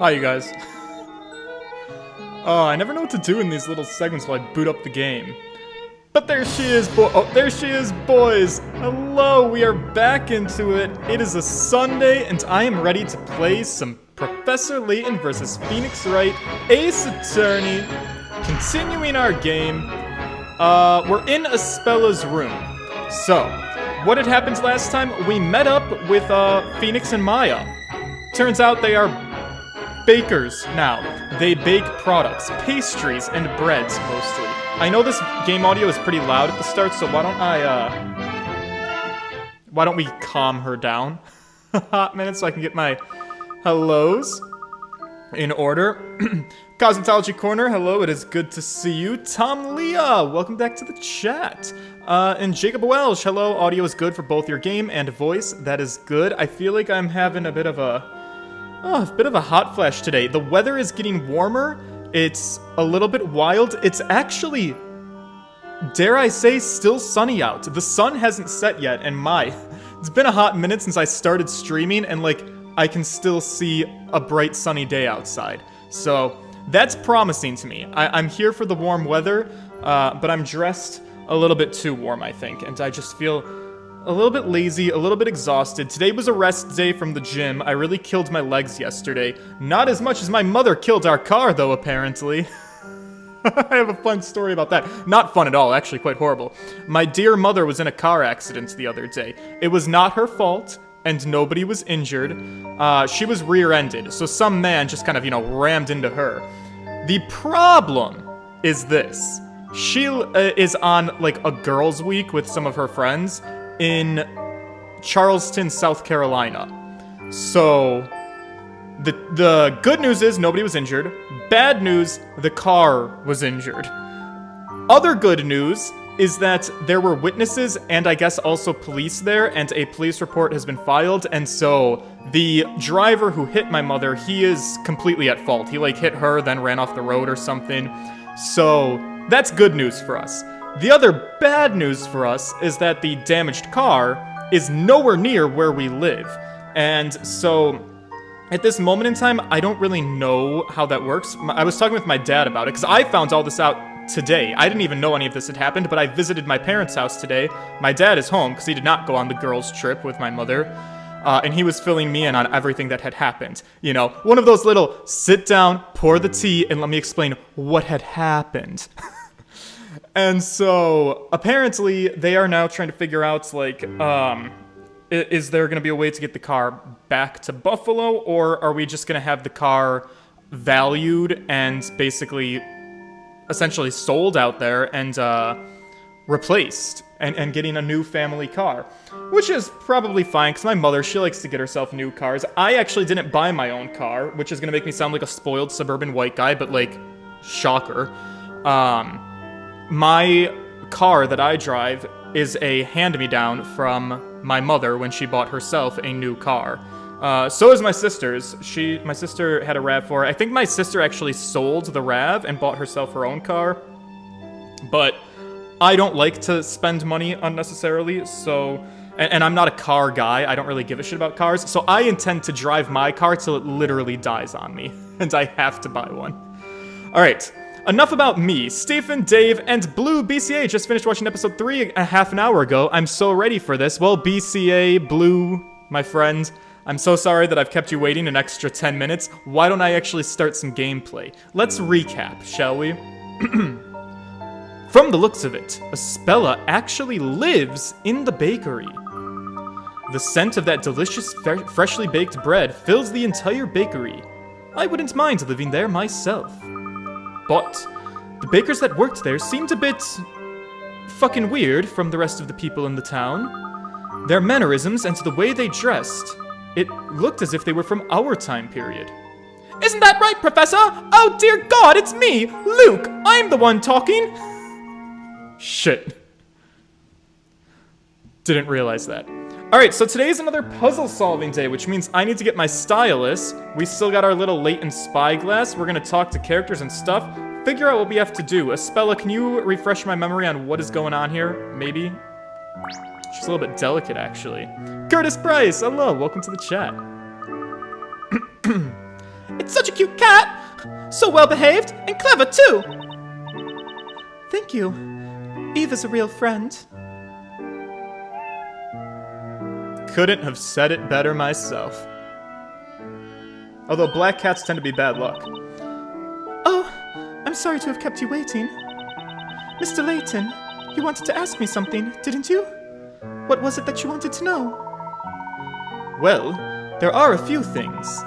Hi, you guys. Oh, I never know what to do in these little segments while I boot up the game. But there she is, there she is, boys! Hello, we are back into it. It is a Sunday, and I am ready to play some Professor Layton versus Phoenix Wright, Ace Attorney, continuing our game. We're in Aspella's room. So, what had happened last time? We met up with, Phoenix and Maya. Turns out they are bakers now. They bake products, pastries, and breads, mostly. I know this game audio is pretty loud at the start, so why don't we calm her down a hot minute so I can get my hellos in order. Cosmetology Corner, hello, it is good to see you. Tom Leah, welcome back to the chat. And Jacob Welsh, hello, audio is good for both your game and voice, that is good. I feel like I'm having a bit of a hot flash today. The weather is getting warmer. It's a little bit wild. It's actually, dare I say, still sunny out. The sun hasn't set yet, and it's been a hot minute since I started streaming, and like, I can still see a bright sunny day outside. So, that's promising to me. I'm here for the warm weather, but I'm dressed a little bit too warm, I think, and I just feel a little bit lazy, a little bit exhausted. Today was a rest day from the gym. I really killed my legs yesterday. Not as much as my mother killed our car, though, apparently. I have a fun story about that. Not fun at all, actually quite horrible. My dear mother was in a car accident the other day. It was not her fault, and nobody was injured. She was rear-ended, so some man just kind of, rammed into her. The problem is this. She is on, like, a girls' week with some of her friends in Charleston, South Carolina. So, the good news is nobody was injured. Bad news, the car was injured. Other good news is that there were witnesses and I guess also police there, and a police report has been filed, and so the driver who hit my mother, he is completely at fault. He, like, hit her, then ran off the road or something. So, that's good news for us. The other bad news for us is that the damaged car is nowhere near where we live. And so, at this moment in time, I don't really know how that works. I was talking with my dad about it, because I found all this out today. I didn't even know any of this had happened, but I visited my parents' house today. My dad is home, because he did not go on the girls' trip with my mother. And he was filling me in on everything that had happened. You know, one of those little sit down, pour the tea, and let me explain what had happened. And so, apparently, they are now trying to figure out, like, is there going to be a way to get the car back to Buffalo, or are we just going to have the car valued and basically, essentially sold out there and, replaced, and getting a new family car? Which is probably fine, because my mother, she likes to get herself new cars. I actually didn't buy my own car, which is going to make me sound like a spoiled suburban white guy, but, like, shocker. My car that I drive is a hand-me-down from my mother when she bought herself a new car. So is my sister's. My sister had a RAV4. I think my sister actually sold the RAV and bought herself her own car. But I don't like to spend money unnecessarily, so... And I'm not a car guy. I don't really give a shit about cars. So I intend to drive my car till it literally dies on me. And I have to buy one. Alright. Enough about me. Stephen, Dave, and Blue BCA just finished watching episode 3 a half an hour ago. I'm so ready for this. Well, BCA, Blue, my friend, I'm so sorry that I've kept you waiting an extra 10 minutes. Why don't I actually start some gameplay? Let's recap, shall we? From the looks of it, Aspella actually lives in the bakery. The scent of that delicious, freshly baked bread fills the entire bakery. I wouldn't mind living there myself. But the bakers that worked there seemed a bit fucking weird from the rest of the people in the town. Their mannerisms and the way they dressed, it looked as if they were from our time period. Isn't that right, Professor? Oh dear God, it's me, Luke! I'm the one talking! Shit. Didn't realize that. Alright, so today is another puzzle-solving day, which means I need to get my stylus. We still got our little Layton spyglass. We're gonna talk to characters and stuff. Figure out what we have to do. Aspella, can you refresh my memory on what is going on here? Maybe? She's a little bit delicate, actually. Curtis Price, hello, welcome to the chat. It's such a cute cute cat! So well behaved and clever too! Thank you. Eve is a real friend. Couldn't have said it better myself. Although black cats tend to be bad luck. Oh, I'm sorry to have kept you waiting. Mr. Layton, you wanted to ask me something, didn't you? What was it that you wanted to know? Well, there are a few things.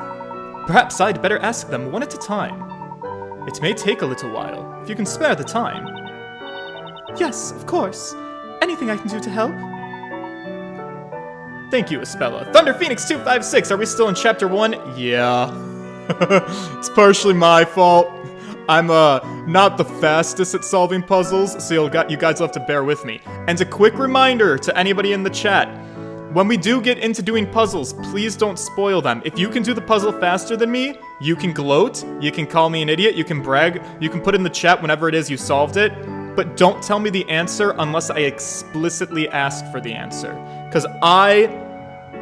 Perhaps I'd better ask them one at a time. It may take a little while, if you can spare the time. Yes, of course. Anything I can do to help? Thank you, Espella. Thunder Phoenix 256, are we still in Chapter 1? Yeah. It's partially my fault. I'm not the fastest at solving puzzles, so you guys will have to bear with me. And a quick reminder to anybody in the chat, when we do get into doing puzzles, please don't spoil them. If you can do the puzzle faster than me, you can gloat, you can call me an idiot, you can brag, you can put in the chat whenever it is you solved it, but don't tell me the answer unless I explicitly ask for the answer. Because I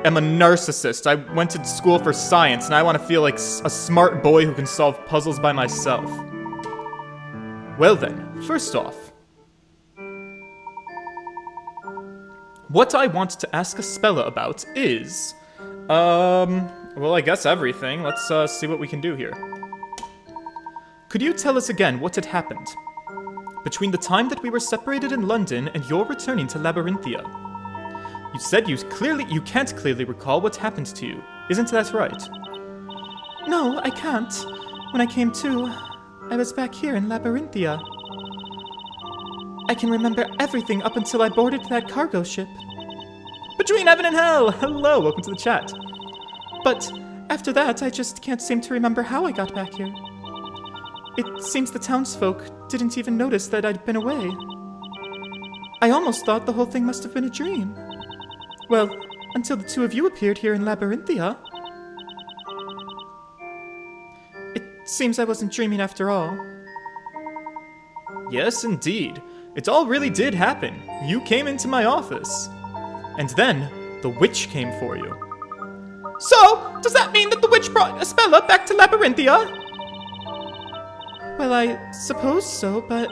am a narcissist. I went to school for science, and I want to feel like a smart boy who can solve puzzles by myself. Well then, first off, what I want to ask Espella about is, well, I guess everything. Let's see what we can do here. Could you tell us again what had happened between the time that we were separated in London and your returning to Labyrinthia? You said you can't clearly recall what happened to you. Isn't that right? No, I can't. When I came to, I was back here in Labyrinthia. I can remember everything up until I boarded that cargo ship. Between heaven and hell! Hello, welcome to the chat. But after that, I just can't seem to remember how I got back here. It seems the townsfolk didn't even notice that I'd been away. I almost thought the whole thing must have been a dream. Well, until the two of you appeared here in Labyrinthia. It seems I wasn't dreaming after all. Yes, indeed. It all really did happen. You came into my office. And then, the witch came for you. So, does that mean that the witch brought Espella back to Labyrinthia? Well, I suppose so, but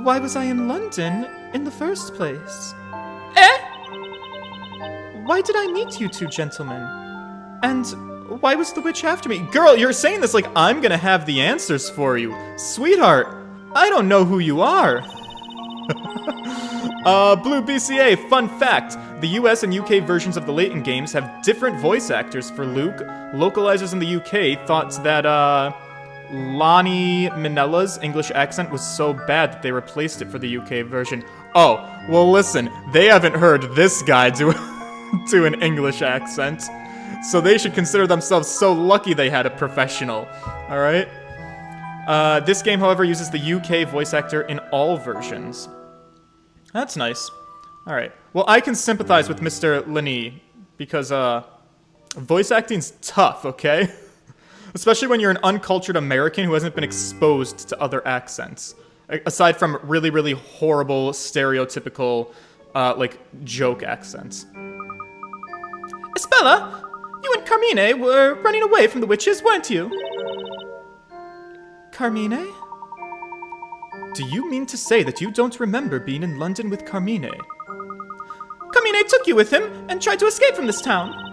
why was I in London in the first place? Why did I meet you two gentlemen? And why was the witch after me? Girl, you're saying this like I'm gonna have the answers for you. Sweetheart, I don't know who you are. Blue BCA, fun fact. The US and UK versions of the Layton games have different voice actors for Luke. Localizers in the UK thought that, Lonnie Minella's English accent was so bad that they replaced it for the UK version. Oh, well listen, they haven't heard this guy do an English accent. So they should consider themselves so lucky they had a professional. Alright? This game, however, uses the UK voice actor in all versions. That's nice. Alright. Well, I can sympathize with Mr. Lenny, because, voice acting's tough, okay? Especially when you're an uncultured American who hasn't been exposed to other accents. Aside from really, really horrible, stereotypical, joke accents. Espella, you and Carmine were running away from the witches, weren't you? Carmine? Do you mean to say that you don't remember being in London with Carmine? Carmine took you with him and tried to escape from this town.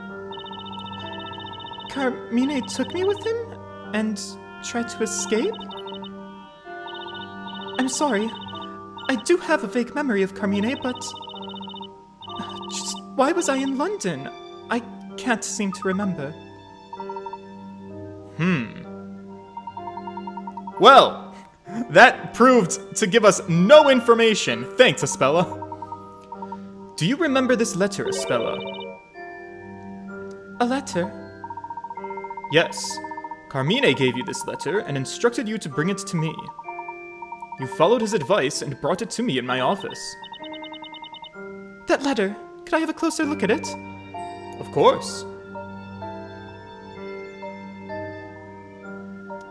Carmine took me with him and tried to escape? I'm sorry. I do have a vague memory of Carmine, but just why was I in London? I can't seem to remember. Well, that proved to give us no information. Thanks, Espella. Do you remember this letter, Espella? A letter? Yes. Carmine gave you this letter and instructed you to bring it to me. You followed his advice and brought it to me in my office. That letter. Could I have a closer look at it? Of course.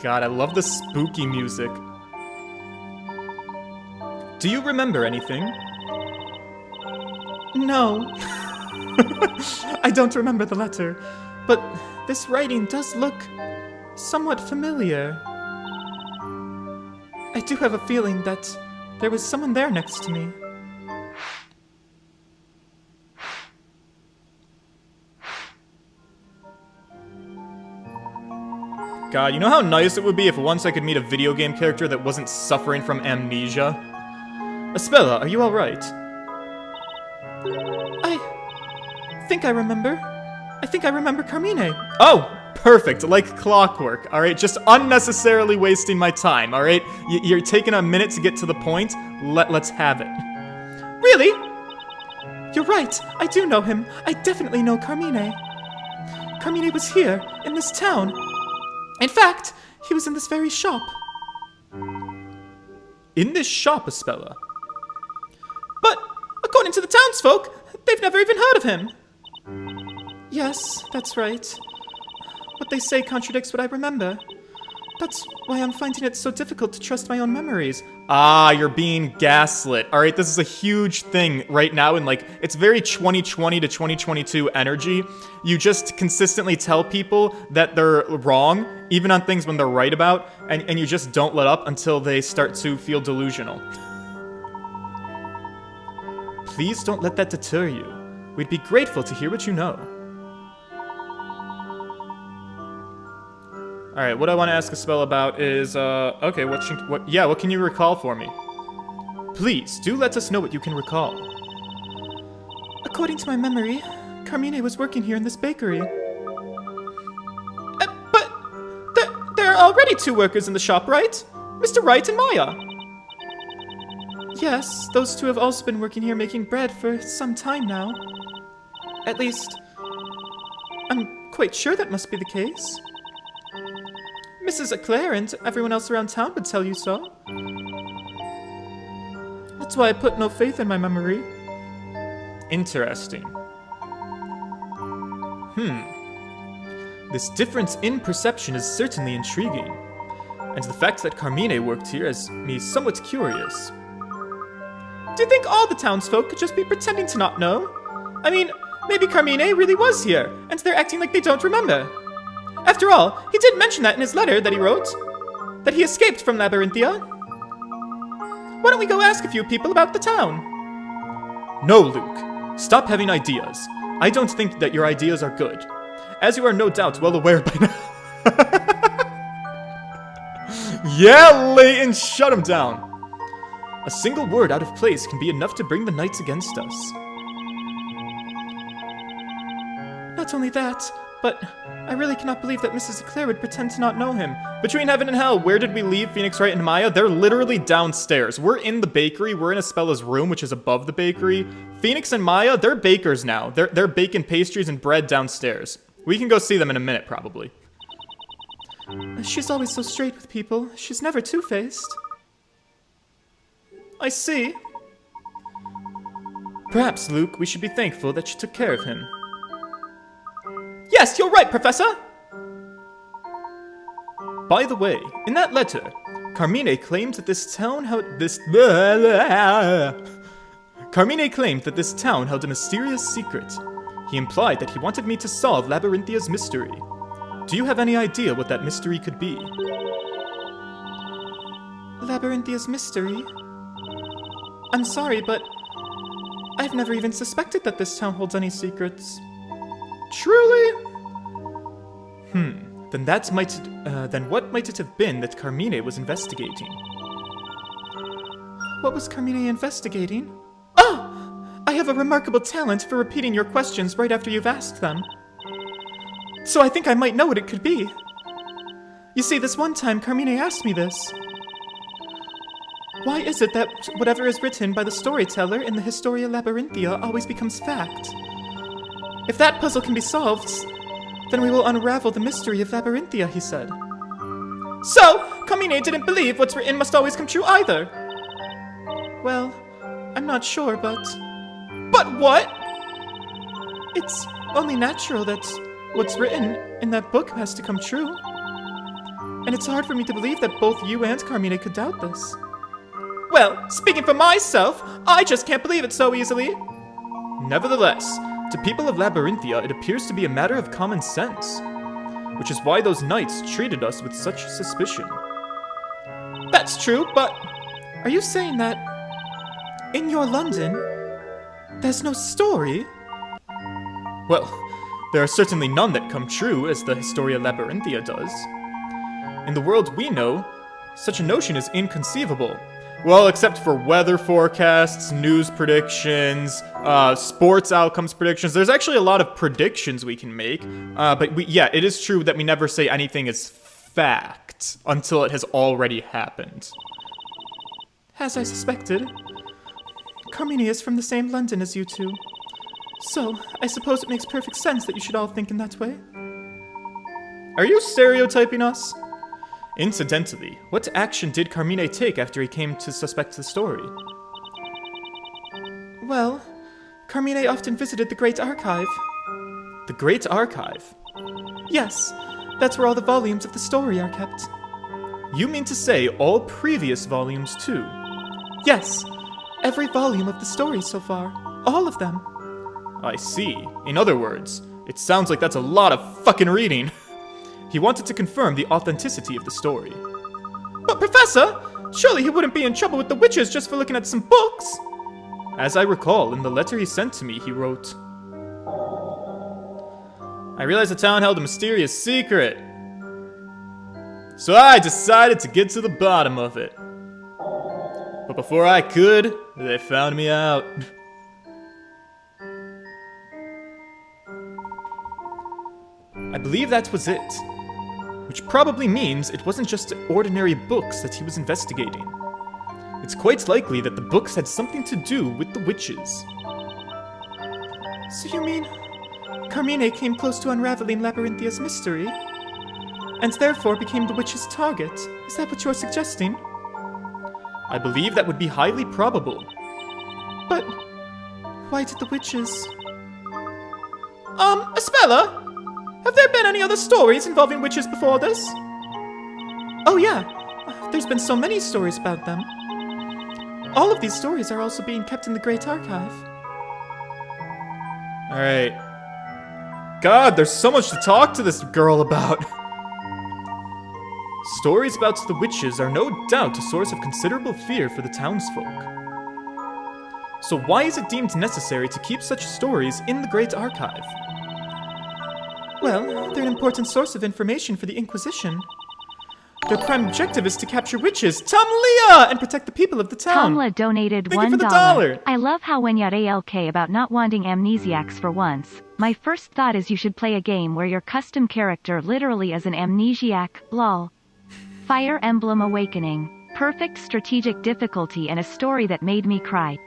God, I love the spooky music. Do you remember anything? No. I don't remember the letter, but this writing does look somewhat familiar. I do have a feeling that there was someone there next to me. God, you know how nice it would be if once I could meet a video game character that wasn't suffering from amnesia? Espella, are you alright? I think I remember. I think I remember Carmine. Oh, perfect, like clockwork, alright? Just unnecessarily wasting my time, alright? You're taking a minute to get to the point. Let's have it. Really? You're right, I do know him. I definitely know Carmine. Carmine was here, in this town. In fact, he was in this very shop. In this shop, Espella? But, according to the townsfolk, they've never even heard of him. Yes, that's right. What they say contradicts what I remember. That's why I'm finding it so difficult to trust my own memories. Ah, you're being gaslit. Alright, this is a huge thing right now, and like, it's very 2020 to 2022 energy. You just consistently tell people that they're wrong, even on things when they're right about, and you just don't let up until they start to feel delusional. Please don't let that deter you. We'd be grateful to hear what you know. Alright, what I want to ask Espella about is, okay, what can you recall for me? Please, do let us know what you can recall. According to my memory, Carmine was working here in this bakery. But, there are already 2 workers in the shop, right? Mr. Wright and Maya. Yes, those 2 have also been working here making bread for some time now. At least, I'm quite sure that must be the case. Mrs. Eclair and everyone else around town would tell you so. That's why I put no faith in my memory. Interesting. This difference in perception is certainly intriguing. And the fact that Carmine worked here has me somewhat curious. Do you think all the townsfolk could just be pretending to not know? I mean, maybe Carmine really was here, and they're acting like they don't remember. After all, he did mention that in his letter that he wrote. That he escaped from Labyrinthia. Why don't we go ask a few people about the town? No, Luke. Stop having ideas. I don't think that your ideas are good. As you are no doubt well aware by now. Yeah, Layton, shut him down. A single word out of place can be enough to bring the knights against us. Not only that, but I really cannot believe that Mrs. Eclair would pretend to not know him. Between heaven and hell, where did we leave Phoenix, Wright, and Maya? They're literally downstairs. We're in the bakery. We're in Espella's room, which is above the bakery. Phoenix and Maya, they're bakers now. They're baking pastries and bread downstairs. We can go see them in a minute, probably. She's always so straight with people. She's never two-faced. I see. Perhaps, Luke, we should be thankful that she took care of him. Yes, you're right, Professor! By the way, in that letter, Carmine claimed that this town held a mysterious secret. He implied that he wanted me to solve Labyrinthia mystery. Do you have any idea what that mystery could be? Labyrinthia mystery? I'm sorry, but I've never even suspected that this town holds any secrets. Truly? Then what might it have been that Carmine was investigating? What was Carmine investigating? Oh! I have a remarkable talent for repeating your questions right after you've asked them. So I think I might know what it could be. You see, this one time Carmine asked me this. Why is it that whatever is written by the storyteller in the Historia Labyrinthia always becomes fact? If that puzzle can be solved, then we will unravel the mystery of Labyrinthia, he said. So, Carmine didn't believe what's written must always come true either. Well, I'm not sure, but... But what? It's only natural that what's written in that book has to come true. And it's hard for me to believe that both you and Carmine could doubt this. Well, speaking for myself, I just can't believe it so easily. Nevertheless, to people of Labyrinthia, it appears to be a matter of common sense. which is why those knights treated us with such suspicion. That's true, but are you saying that in your London, there's no story? Well, there are certainly none that come true, as the Historia Labyrinthia does. In the world we know, such a notion is inconceivable. Well, except for weather forecasts, news predictions, sports outcomes predictions. There's actually a lot of predictions we can make. But yeah, it is true that we never say anything is fact until it has already happened. As I suspected, Carmine is from the same London as you two. So, I suppose it makes perfect sense that you should all think in that way. Are you stereotyping us? Incidentally, what action did Carmine take after he came to suspect the story? Well, Carmine often visited the Great Archive. The Great Archive? Yes, that's where all the volumes of the story are kept. You mean to say all previous volumes too? Yes, every volume of the story so far. All of them. I see. In other words, it sounds like that's a lot of fucking reading. He wanted to confirm the authenticity of the story. But Professor, surely he wouldn't be in trouble with the witches just for looking at some books. As I recall, in the letter he sent to me, he wrote, I realized the town held a mysterious secret. So I decided to get to the bottom of it. But before I could, they found me out. I believe that was it. Which probably means it wasn't just ordinary books that he was investigating. It's quite likely that the books had something to do with the witches. So you mean Carmine came close to unraveling Labyrinthia's mystery, and therefore became the witch's target? Is that what you're suggesting? I believe that would be highly probable. But why did the witches... Espella? Have there been any other stories involving witches before this? Oh yeah, there's been so many stories about them. All of these stories are also being kept in the Great Archive. Alright. God, there's so much to talk to this girl about. Stories about the witches are no doubt a source of considerable fear for the townsfolk. So why is it deemed necessary to keep such stories in the Great Archive? Well, they're an important source of information for the Inquisition. Their prime objective is to capture witches, Tomlia, and protect the people of the town. Tomla donated Thank you for the $1. dollar. I love how when you're ALK about not wanting amnesiacs for once. My first thought is you should play a game where your custom character literally is an amnesiac, lol. Fire Emblem Awakening. Perfect strategic difficulty and a story that made me cry.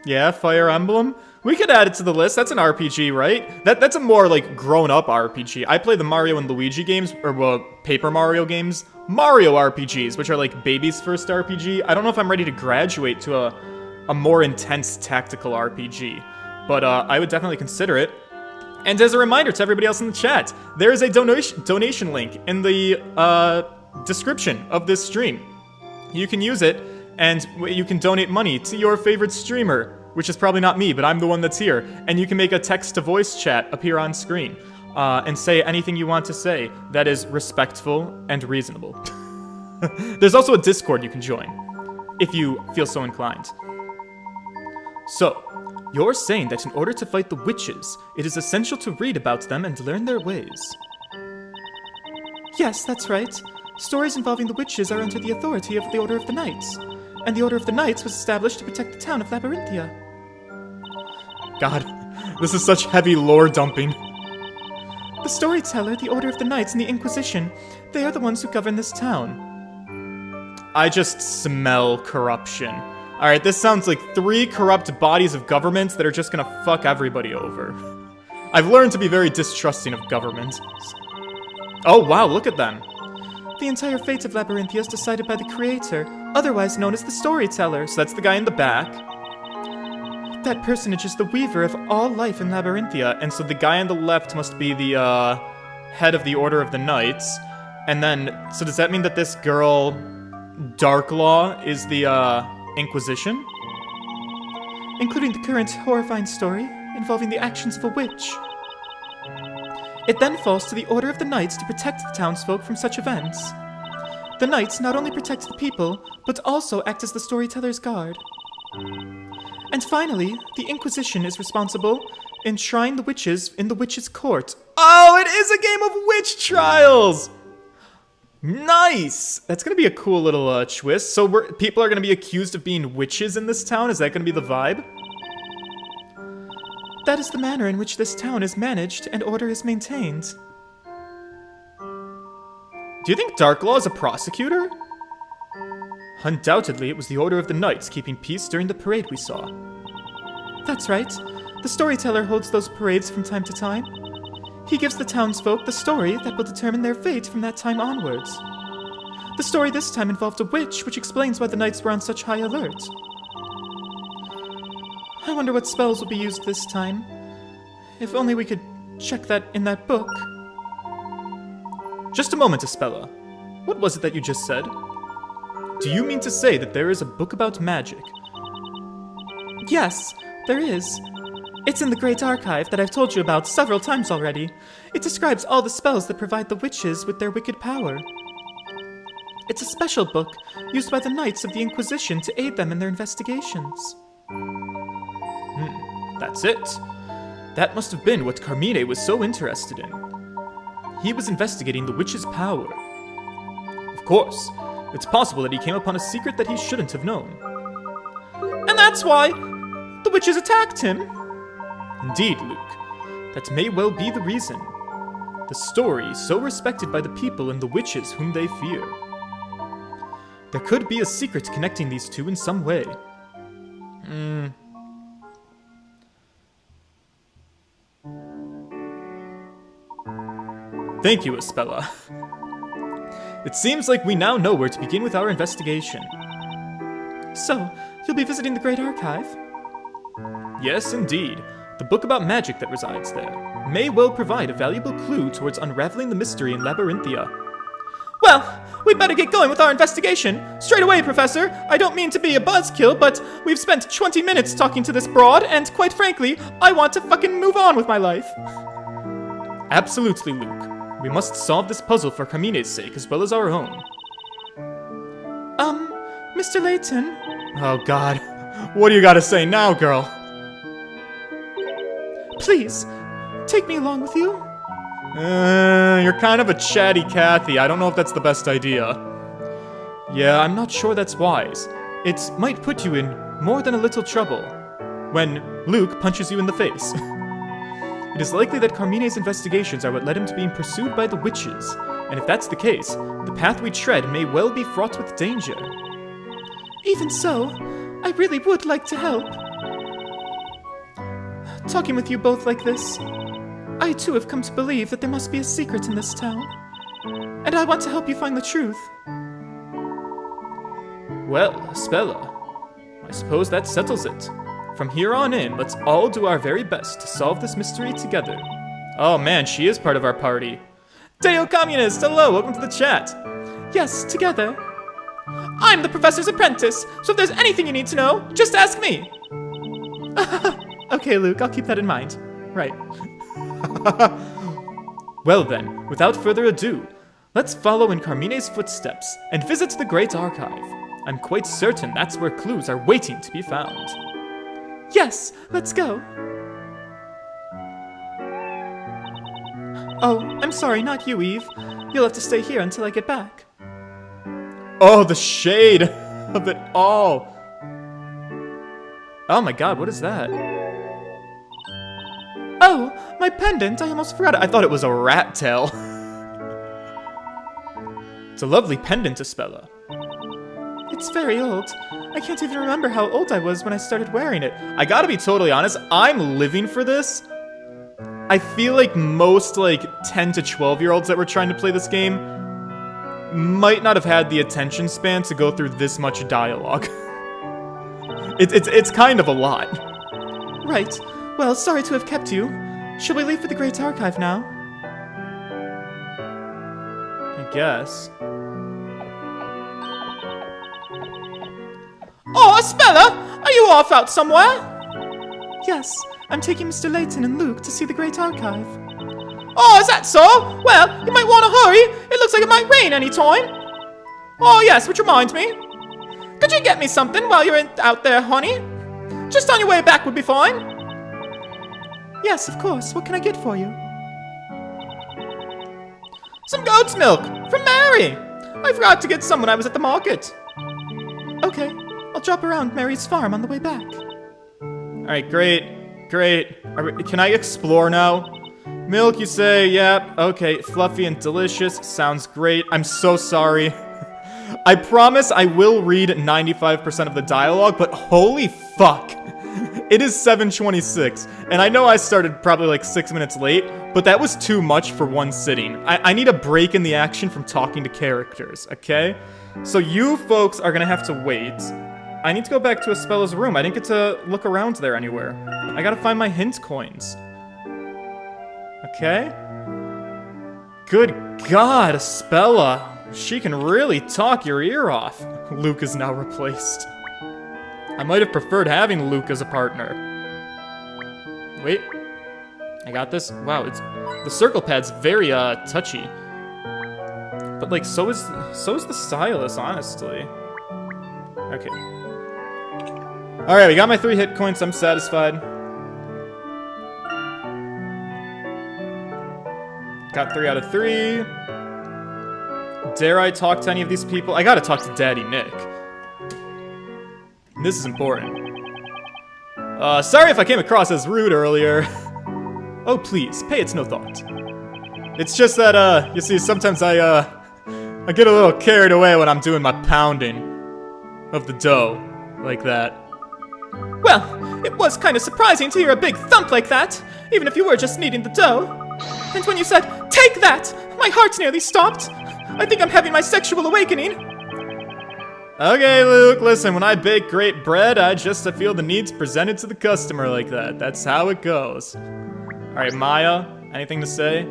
Yeah, Fire Emblem. We could add it to the list. That's an RPG, right? That's a more, like, grown-up RPG. I play the Mario and Luigi games, or, well, Paper Mario games. Mario RPGs, which are, like, baby's first RPG. I don't know if I'm ready to graduate to a more intense tactical RPG. But, I would definitely consider it. And as a reminder to everybody else in the chat, there is a donation link in the, description of this stream. You can use it, and you can donate money to your favorite streamer, which is probably not me, but I'm the one that's here. And you can make a text-to-voice chat appear on screen, and say anything you want to say that is respectful and reasonable. There's also a Discord you can join, if you feel so inclined. So, you're saying that in order to fight the witches, it is essential to read about them and learn their ways. Yes, that's right. Stories involving the witches are under the authority of the Order of the Knights, and the Order of the Knights was established to protect the town of Labyrinthia. God, this is such heavy lore dumping. The storyteller, the Order of the Knights, and the Inquisition, they are the ones who govern this town. I just smell corruption. Alright, this sounds like 3 corrupt bodies of government that are just gonna fuck everybody over. I've learned to be very distrusting of government. Oh wow, look at them. The entire fate of Labyrinthia is decided by the Creator, otherwise known as the Storyteller. So that's the guy in the back. That personage is the weaver of all life in Labyrinthia, and so the guy on the left must be the, head of the Order of the Knights. And then, so does that mean that this girl, Darklaw, is the, Inquisition? Including the current horrifying story involving the actions of a witch. It then falls to the order of the knights to protect the townsfolk from such events. The knights not only protect the people, but also act as the storyteller's guard. And finally, the Inquisition is responsible enshrine the witches in the witches' court. Oh, it is a game of witch trials! Nice! That's gonna be a cool little twist. So people are gonna be accused of being witches in this town? Is that gonna be the vibe? That is the manner in which this town is managed and order is maintained. Do you think Darklaw is a prosecutor? Undoubtedly, it was the Order of the Knights keeping peace during the parade we saw. That's right. The storyteller holds those parades from time to time. He gives the townsfolk the story that will determine their fate from that time onwards. The story this time involved a witch, which explains why the knights were on such high alert. I wonder what spells will be used this time. If only we could check that in that book. Just a moment, Espella. What was it that you just said? Do you mean to say that there is a book about magic? Yes, there is. It's in the Great Archive that I've told you about several times already. It describes all the spells that provide the witches with their wicked power. It's a special book used by the Knights of the Inquisition to aid them in their investigations. That's it. That must have been what Carmine was so interested in. He was investigating the witch's power. Of course, it's possible that he came upon a secret that he shouldn't have known. And that's why the witches attacked him. Indeed, Luke. That may well be the reason. The story so respected by the people and the witches whom they fear. There could be a secret connecting these two in some way. Thank you, Espella. It seems like we now know where to begin with our investigation. So, you'll be visiting the Great Archive? Yes, indeed. The book about magic that resides there may well provide a valuable clue towards unraveling the mystery in Labyrinthia. Well, we'd better get going with our investigation. Straight away, Professor. I don't mean to be a buzzkill, but we've spent 20 minutes talking to this broad, and quite frankly, I want to fucking move on with my life. Absolutely, Luke. We must solve this puzzle for Carmine's sake as well as our own. Mr. Layton? Oh god. What do you gotta say now, girl? Please, take me along with you. You're kind of a chatty Cathy. I don't know if that's the best idea. Yeah, I'm not sure that's wise. It might put you in more than a little trouble when Luke punches you in the face. It is likely that Carmine's investigations are what led him to being pursued by the witches, and if that's the case, the path we tread may well be fraught with danger. Even so, I really would like to help. Talking with you both like this, I too have come to believe that there must be a secret in this town, and I want to help you find the truth. Well, Espella, I suppose that settles it. From here on in, let's all do our very best to solve this mystery together. Oh man, she is part of our party. Deo Communist, hello, welcome to the chat. Yes, together. I'm the professor's apprentice, so if there's anything you need to know, just ask me. Okay, Luke, I'll keep that in mind. Right. Well then, without further ado, let's follow in Carmine's footsteps and visit the Great Archive. I'm quite certain that's where clues are waiting to be found. Yes, let's go. Oh, I'm sorry, not you, Eve. You'll have to stay here until I get back. Oh, the shade of it all. Oh my god, what is that? Oh, my pendant, I almost forgot it. I thought it was a rat tail. It's a lovely pendant, Espella. It's very old. I can't even remember how old I was when I started wearing it. I gotta be totally honest, I'm living for this. I feel like most 10 to 12-year-olds that were trying to play this game might not have had the attention span to go through this much dialogue. It's kind of a lot. Right. Well, sorry to have kept you. Shall we leave for the Great Archive now? I guess. Oh, Espella! Are you off out somewhere? Yes, I'm taking Mr. Layton and Luke to see the Great Archive. Oh, is that so? Well, you might want to hurry. It looks like it might rain any time. Oh, yes, which reminds me. Could you get me something while you're out there, honey? Just on your way back would be fine. Yes, of course. What can I get for you? Some goat's milk from Mary. I forgot to get some when I was at the market. Okay, I'll drop around Mary's farm on the way back. Alright, great. Can I explore now? Milk, you say? Yep. Okay, fluffy and delicious. Sounds great. I'm so sorry. I promise I will read 95% of the dialogue, but holy fuck. It is 7:26, and I know I started probably like 6 minutes late, but that was too much for one sitting. I need a break in the action from talking to characters, okay? So you folks are gonna have to wait. I need to go back to Espella's room. I didn't get to look around there anywhere. I gotta find my hint coins. Okay? Good God, Espella. She can really talk your ear off. Luke is now replaced. I might have preferred having Luke as a partner. Wait. I got this? Wow, the circle pad's very, touchy. But, like, so is the stylus, honestly. Okay. Alright, we got my 3 hit coins. I'm satisfied. Got 3 out of 3. Dare I talk to any of these people? I gotta talk to Daddy Nick. This is important. Sorry if I came across as rude earlier. Oh, please, pay it no thought. It's just that, you see, sometimes I get a little carried away when I'm doing my pounding of the dough, like that. Well, it was kind of surprising to hear a big thump like that, even if you were just kneading the dough. And when you said, "Take that!" my heart nearly stopped. I think I'm having my sexual awakening. Okay, Luke, listen, when I bake great bread, I just feel the needs presented to the customer like that. That's how it goes. Alright, Maya, anything to say?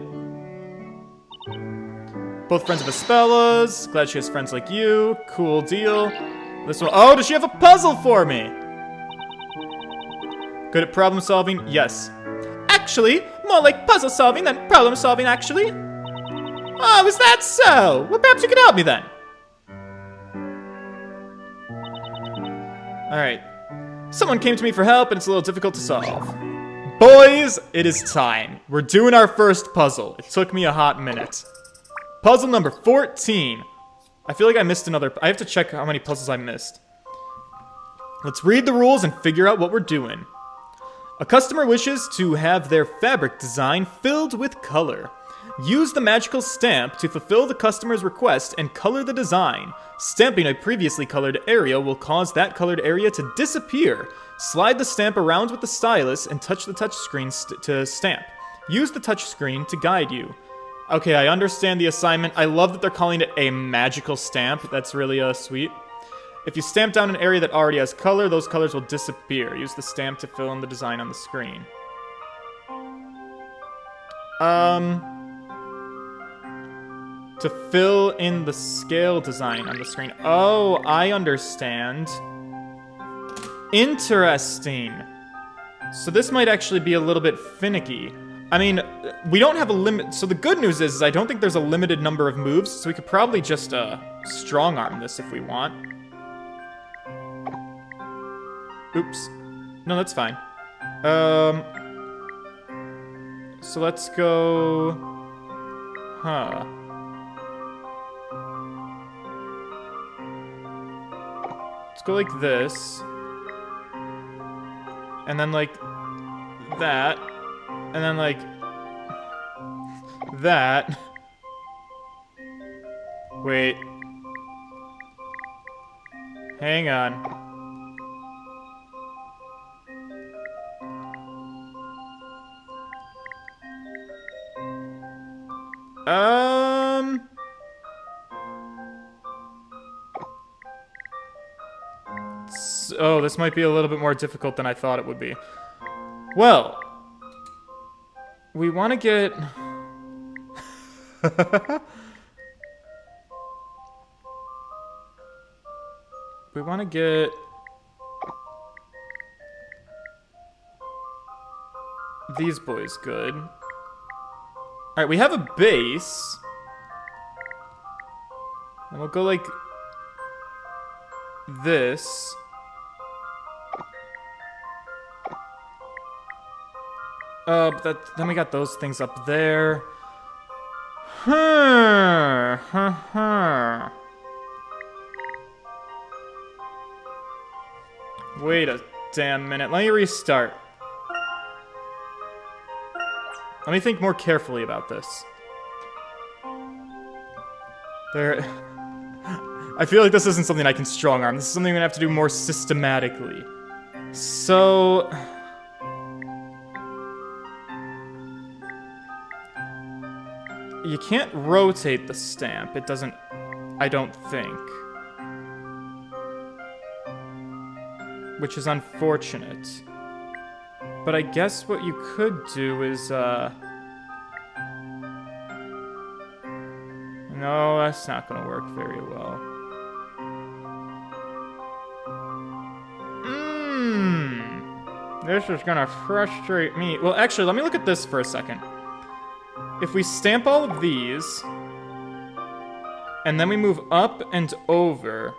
Both friends of Espella's. Glad she has friends like you. Cool deal. This one, oh, does she have a puzzle for me? Good at problem solving? Yes. Actually, more like puzzle solving than problem solving, actually. Oh, is that so? Well, perhaps you could help me then. Alright. Someone came to me for help, and it's a little difficult to solve. Boys, it is time. We're doing our first puzzle. It took me a hot minute. Puzzle number 14. I feel like I missed another. I have to check how many puzzles I missed. Let's read the rules and figure out what we're doing. A customer wishes to have their fabric design filled with color. Use the magical stamp to fulfill the customer's request and color the design. Stamping a previously colored area will cause that colored area to disappear. Slide the stamp around with the stylus and touch the touchscreen to stamp. Use the touchscreen to guide you. Okay, I understand the assignment. I love that they're calling it a magical stamp. That's really sweet. If you stamp down an area that already has color, those colors will disappear. Use the stamp to fill in the design on the screen. To fill in the scale design on the screen. Oh, I understand. Interesting. So this might actually be a little bit finicky. I mean, we don't have a limit. So the good news is I don't think there's a limited number of moves, so we could probably just strong arm this if we want. Oops. No, that's fine. So let's go... Huh. Let's go like this. And then like that. And then like that. Wait. Hang on. Oh, this might be a little bit more difficult than I thought it would be. Well, we want to get... we want to get... these boys good. Alright, we have a base. And we'll go like this. But then we got those things up there. Wait a damn minute. Let me restart. Let me think more carefully about this. I feel like this isn't something I can strong arm. This is something I'm gonna have to do more systematically. So... you can't rotate the stamp. It doesn't... I don't think. Which is unfortunate. But I guess what you could do is, no, that's not gonna work very well. This is gonna frustrate me. Well, actually, let me look at this for a second. If we stamp all of these, and then we move up and over,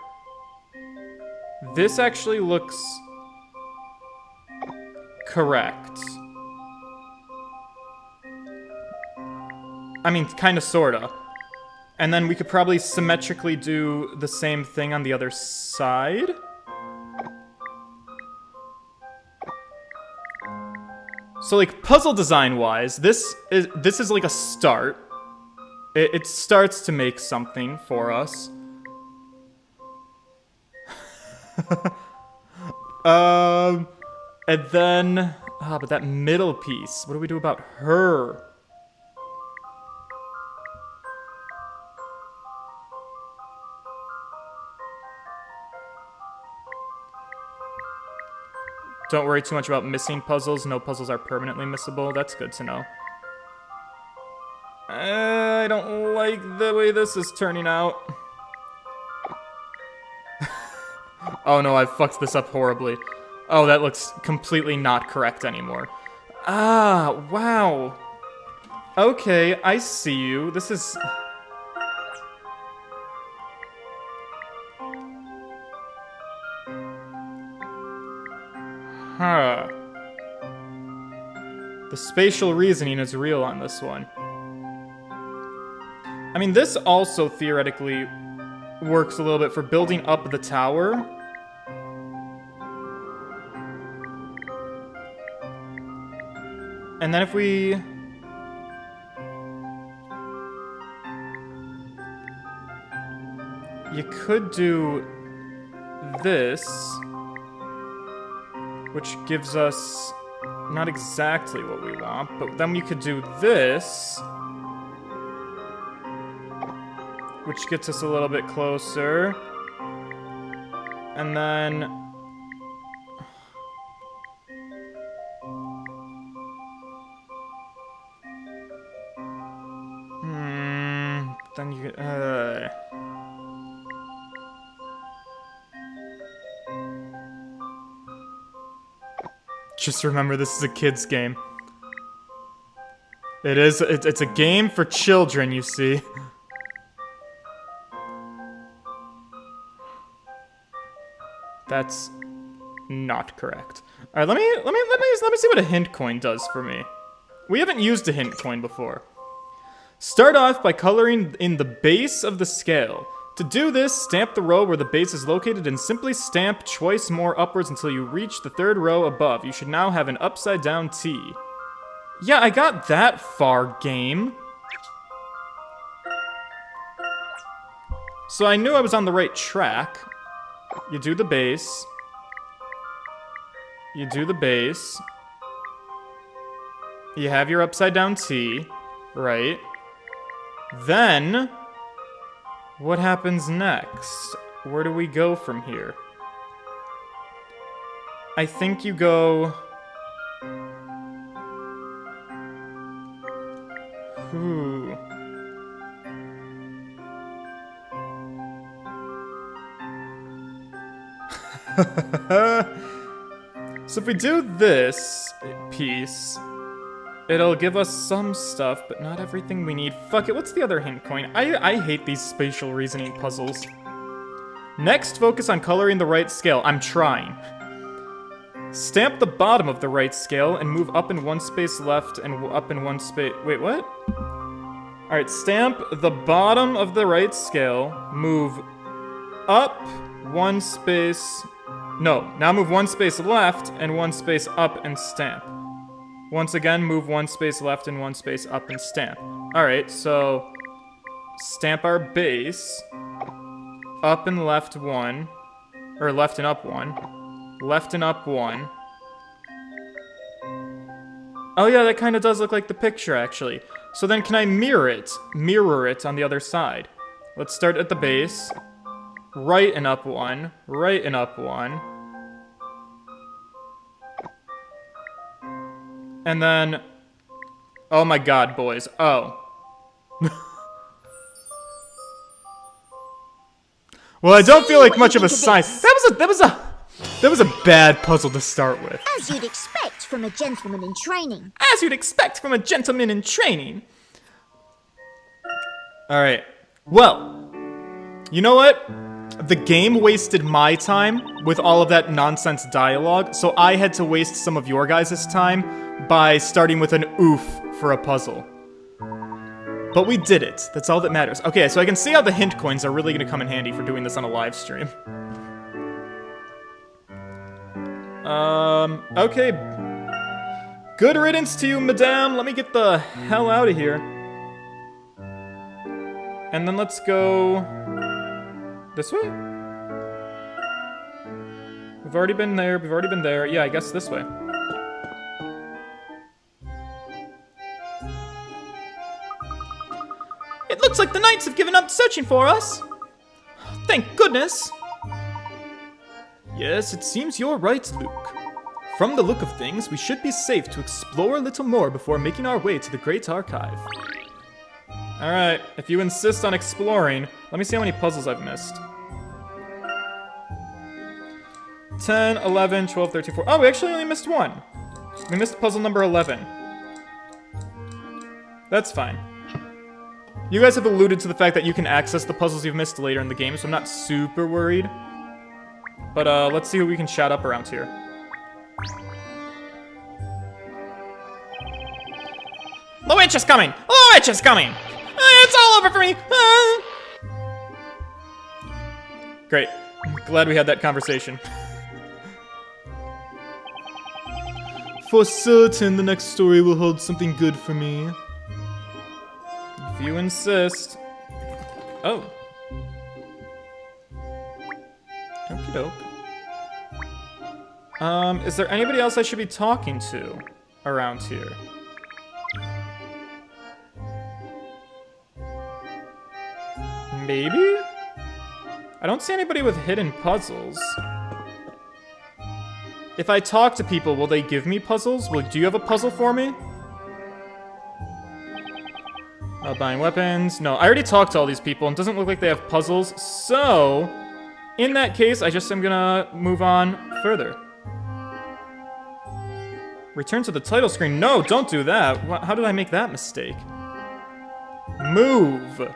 this actually looks correct. I mean, kinda, sorta. And then we could probably symmetrically do the same thing on the other side. So, like, puzzle design-wise, this is like a start. It starts to make something for us. And then... but that middle piece, what do we do about her? Don't worry too much about missing puzzles. No puzzles are permanently missable. That's good to know. I don't like the way this is turning out. Oh no, I've fucked this up horribly. Oh, that looks completely not correct anymore. Ah, wow. Okay, I see you. This is... huh. The spatial reasoning is real on this one. I mean, this also theoretically works a little bit for building up the tower. And then if we... you could do this, which gives us not exactly what we want, but then we could do this, which gets us a little bit closer. And then... then you could, just remember, this is a kid's game. It is, it's a game for children, you see. That's not correct. All right, let me see what a hint coin does for me. We haven't used a hint coin before. Start off by coloring in the base of the scale. To do this, stamp the row where the base is located and simply stamp twice more upwards until you reach the third row above. You should now have an upside down T. Yeah, I got that far, game. So I knew I was on the right track. You do the base. You do the base. You have your upside down T, right? Then, what happens next? Where do we go from here? I think you go... Ooh. So if we do this piece, It'll give us some stuff, but not everything we need. Fuck it, what's the other hint coin? I hate these spatial reasoning puzzles. Next, focus on coloring the right scale. I'm trying. Stamp the bottom of the right scale and move up in one space left and up in one space... Wait, what? Alright, stamp the bottom of the right scale, move up one space... No, now move one space left and one space up and stamp. Once again, move one space left and one space up and stamp. Alright, so... Stamp our base. Up and left one. Or left and up one. Left and up one. Oh yeah, that kind of does look like the picture, actually. So then can I mirror it? Mirror it on the other side. Let's start at the base. Right and up one. Right and up one. And then... Oh my god, boys. Oh. Well, I don't feel like much of a sign. That was a bad puzzle to start with. As you'd expect from a gentleman in training. As you'd expect from a gentleman in training. Alright. Well, you know what? The game wasted my time with all of that nonsense dialogue, so I had to waste some of your guys' time by starting with an oof for a puzzle. But we did it. That's all that matters. Okay, so I can see how the hint coins are really going to come in handy for doing this on a live stream. Okay. Good riddance to you, madame. Let me get the hell out of here. And then let's go... this way? We've already been there. We've already been there. Yeah, I guess this way. It looks like the knights have given up searching for us. Thank goodness. Yes, it seems you're right, Luke. From the look of things, we should be safe to explore a little more before making our way to the Great Archive. Alright, if you insist on exploring, let me see how many puzzles I've missed. 10, 11, 12, 13, 14. Oh, we actually only missed one. We missed puzzle number 11. That's fine. You guys have alluded to the fact that you can access the puzzles you've missed later in the game, so I'm not super worried. But let's see who we can chat up around here. The witch is coming! The witch is coming! It's all over for me! Great. Glad we had that conversation. For certain, the next story will hold something good for me. If you insist. Oh. Okie doke. Is there anybody else I should be talking to around here? Maybe? I don't see anybody with hidden puzzles. If I talk to people, will they give me puzzles? Do you have a puzzle for me? Buying weapons. No, I already talked to all these people, and it doesn't look like they have puzzles. So, in that case, I just am gonna move on further. Return to the title screen. No, don't do that. How did I make that mistake? Move.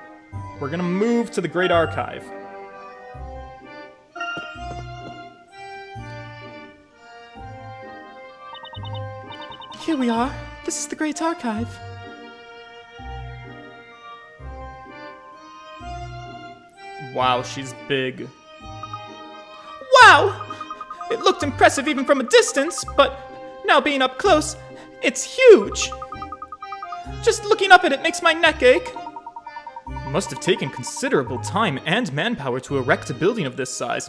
We're gonna move to the Great Archive. Here we are. This is the Great Archive. Wow, she's big. Wow! It looked impressive even from a distance, but now being up close, it's huge. Just looking up at it makes my neck ache. It must have taken considerable time and manpower to erect a building of this size.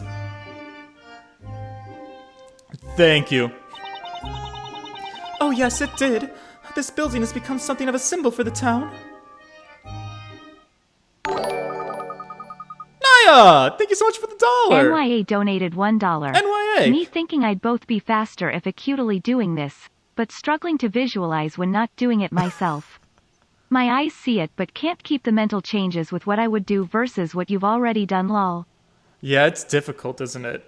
Thank you. Oh yes, it did. This building has become something of a symbol for the town. Naya! Thank you so much for the $1. NYA donated $1. NYA! Me thinking I'd both be faster if acutely doing this, but struggling to visualize when not doing it myself. My eyes see it but can't keep the mental changes with what I would do versus what you've already done, lol. Yeah, it's difficult, isn't it?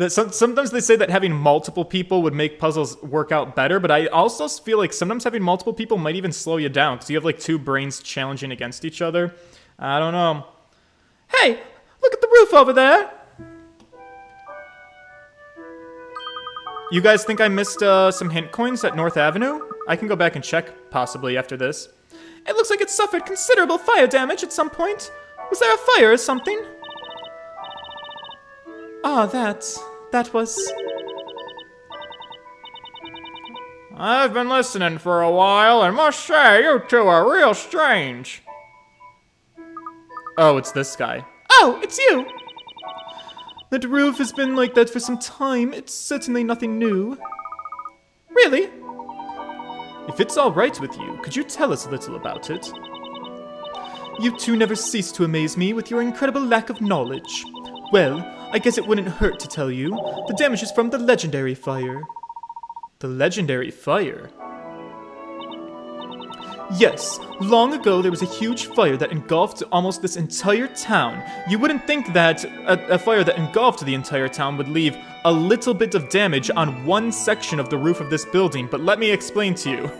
Sometimes they say that having multiple people would make puzzles work out better, but I also feel like sometimes having multiple people might even slow you down, because you have like two brains challenging against each other. I don't know. Hey, look at the roof over there! You guys think I missed some hint coins at North Avenue? I can go back and check, possibly, after this. It looks like it suffered considerable fire damage at some point. Was there a fire or something? Ah, that was... I've been listening for a while, and must say, you two are real strange. Oh, it's this guy. Oh, it's you! That roof has been like that for some time. It's certainly nothing new. Really? If it's all right with you, could you tell us a little about it? You two never cease to amaze me with your incredible lack of knowledge. Well, I guess it wouldn't hurt to tell you. The damage is from the legendary fire. The legendary fire? Yes, long ago there was a huge fire that engulfed almost this entire town. You wouldn't think that a fire that engulfed the entire town would leave a little bit of damage on one section of the roof of this building, but let me explain to you.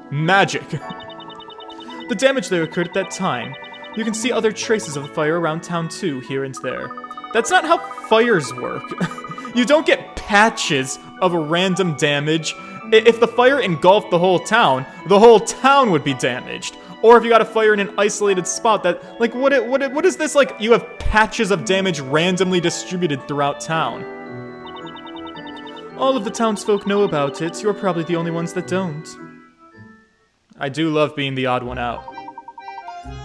Magic. The damage there occurred at that time. You can see other traces of the fire around town too, here and there. That's not how fires work. You don't get patches of random damage. If the fire engulfed the whole town would be damaged. Or if you got a fire in an isolated spot that, like, what is this, like, you have patches of damage randomly distributed throughout town? All of the townsfolk know about it. You're probably the only ones that don't. I do love being the odd one out.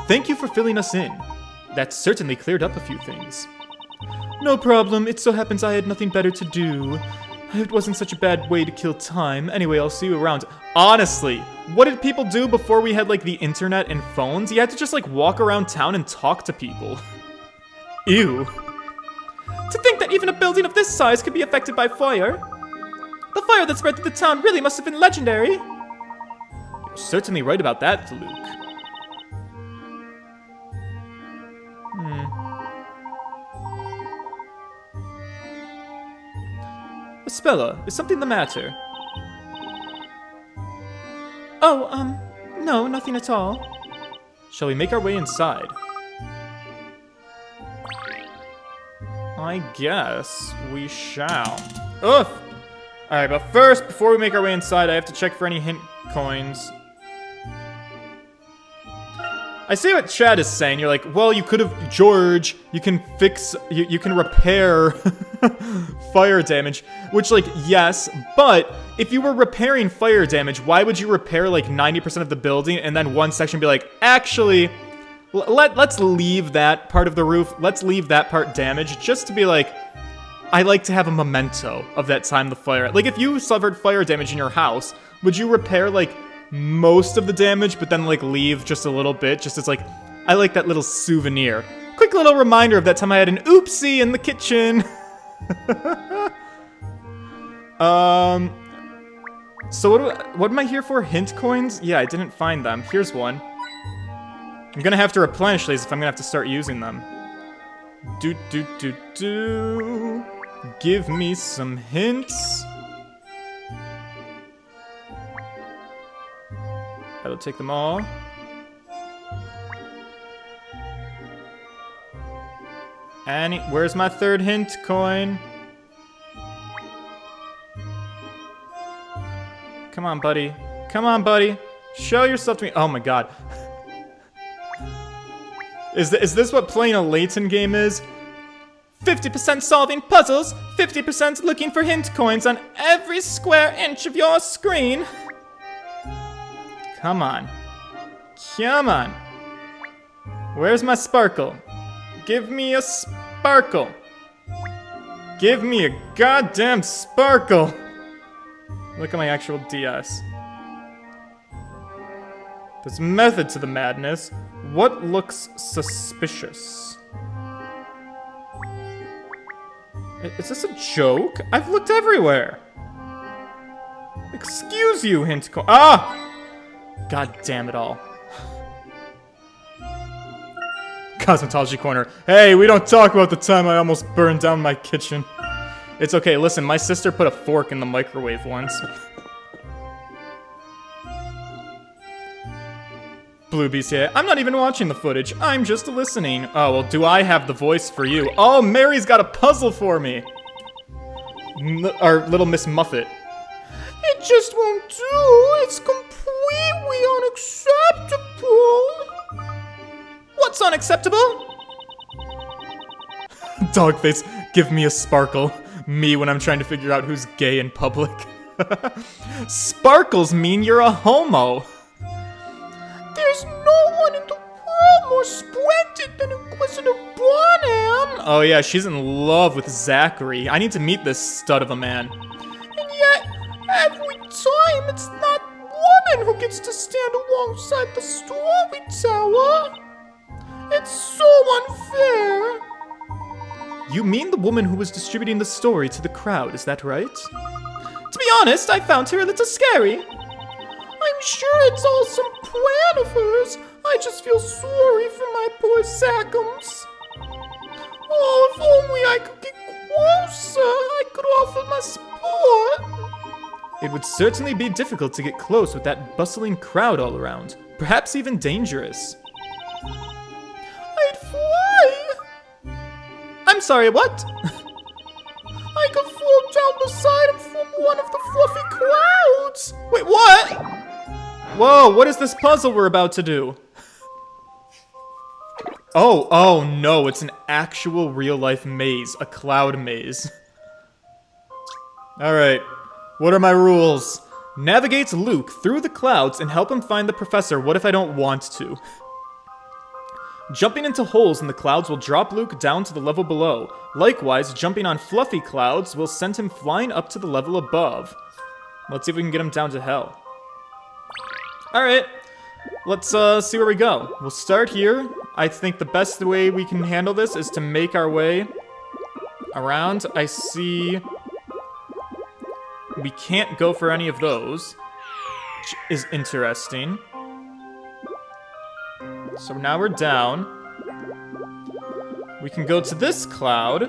Thank you for filling us in. That certainly cleared up a few things. No problem. It so happens I had nothing better to do. It wasn't such a bad way to kill time. Anyway, I'll see you around. Honestly, what did people do before we had, like, the internet and phones? You had to just, like, walk around town and talk to people. Ew. To think that even a building of this size could be affected by fire. The fire that spread through the town really must have been legendary. You're certainly right about that, Luke. Spella, is something the matter? Oh, no, nothing at all. Shall we make our way inside? I guess we shall. Ugh! Alright, but first, before we make our way inside, I have to check for any hint coins. I see what Chad is saying. You're like, well, you could have, George, you can fix, you can repair fire damage. Which, like, yes, but if you were repairing fire damage, why would you repair, like, 90% of the building and then one section be like, actually, let's leave that part of the roof, let's leave that part damaged, just to be like, I like to have a memento of that time the fire. Like, if you suffered fire damage in your house, would you repair, like, most of the damage, but then, like, leave just a little bit, just as, like, I like that little souvenir. Quick little reminder of that time I had an oopsie in the kitchen. So what am I here for? Hint coins? Yeah, I didn't find them. Here's one. I'm gonna have to replenish these if I'm gonna have to start using them. Give me some hints. That'll take them all. Where's my third hint coin? Come on, buddy. Come on, buddy. Show yourself to me. Oh my god. Is this what playing a Layton game is? 50% solving puzzles, 50% looking for hint coins on every square inch of your screen. Come on. Come on. Where's my sparkle? Give me a sparkle. Give me a goddamn sparkle. Look at my actual DS. There's method to the madness. What looks suspicious? Is this a joke? I've looked everywhere. Excuse you, hint coin. Ah! God damn it all. Cosmetology corner. Hey, we don't talk about the time I almost burned down my kitchen. It's okay, listen, my sister put a fork in the microwave once. Blue BCA, I'm not even watching the footage, I'm just listening. Oh, well, do I have the voice for you? Oh, Mary's got a puzzle for me! Our little Miss Muffet. It just won't do, it's completely unacceptable. What's unacceptable? Dogface, give me a sparkle. Me when I'm trying to figure out who's gay in public. Sparkles mean you're a homo. There's no one in the world more splendid than Inquisitor Bonham. Oh yeah, she's in love with Zachary. I need to meet this stud of a man. And yet, every time it's that woman who gets to stand alongside the storyteller. It's so unfair. You mean the woman who was distributing the story to the crowd, is that right? To be honest, I found her a little scary. I'm sure it's all some plan of hers. I just feel sorry for my poor Sackums. Oh, if only I could get closer, I could offer my support. It would certainly be difficult to get close with that bustling crowd all around. Perhaps even dangerous. I'd fly. I'm sorry, what? I could float down beside him from one of the fluffy clouds. Wait, what? Whoa, what is this puzzle we're about to do? Oh no, it's an actual real-life maze, a cloud maze. Alright, what are my rules? Navigate Luke through the clouds and help him find the professor. What if I don't want to? Jumping into holes in the clouds will drop Luke down to the level below. Likewise, jumping on fluffy clouds will send him flying up to the level above. Let's see if we can get him down to hell. Alright, let's see where we go. We'll start here. I think the best way we can handle this is to make our way around. I see we can't go for any of those, which is interesting. So now we're down. We can go to this cloud.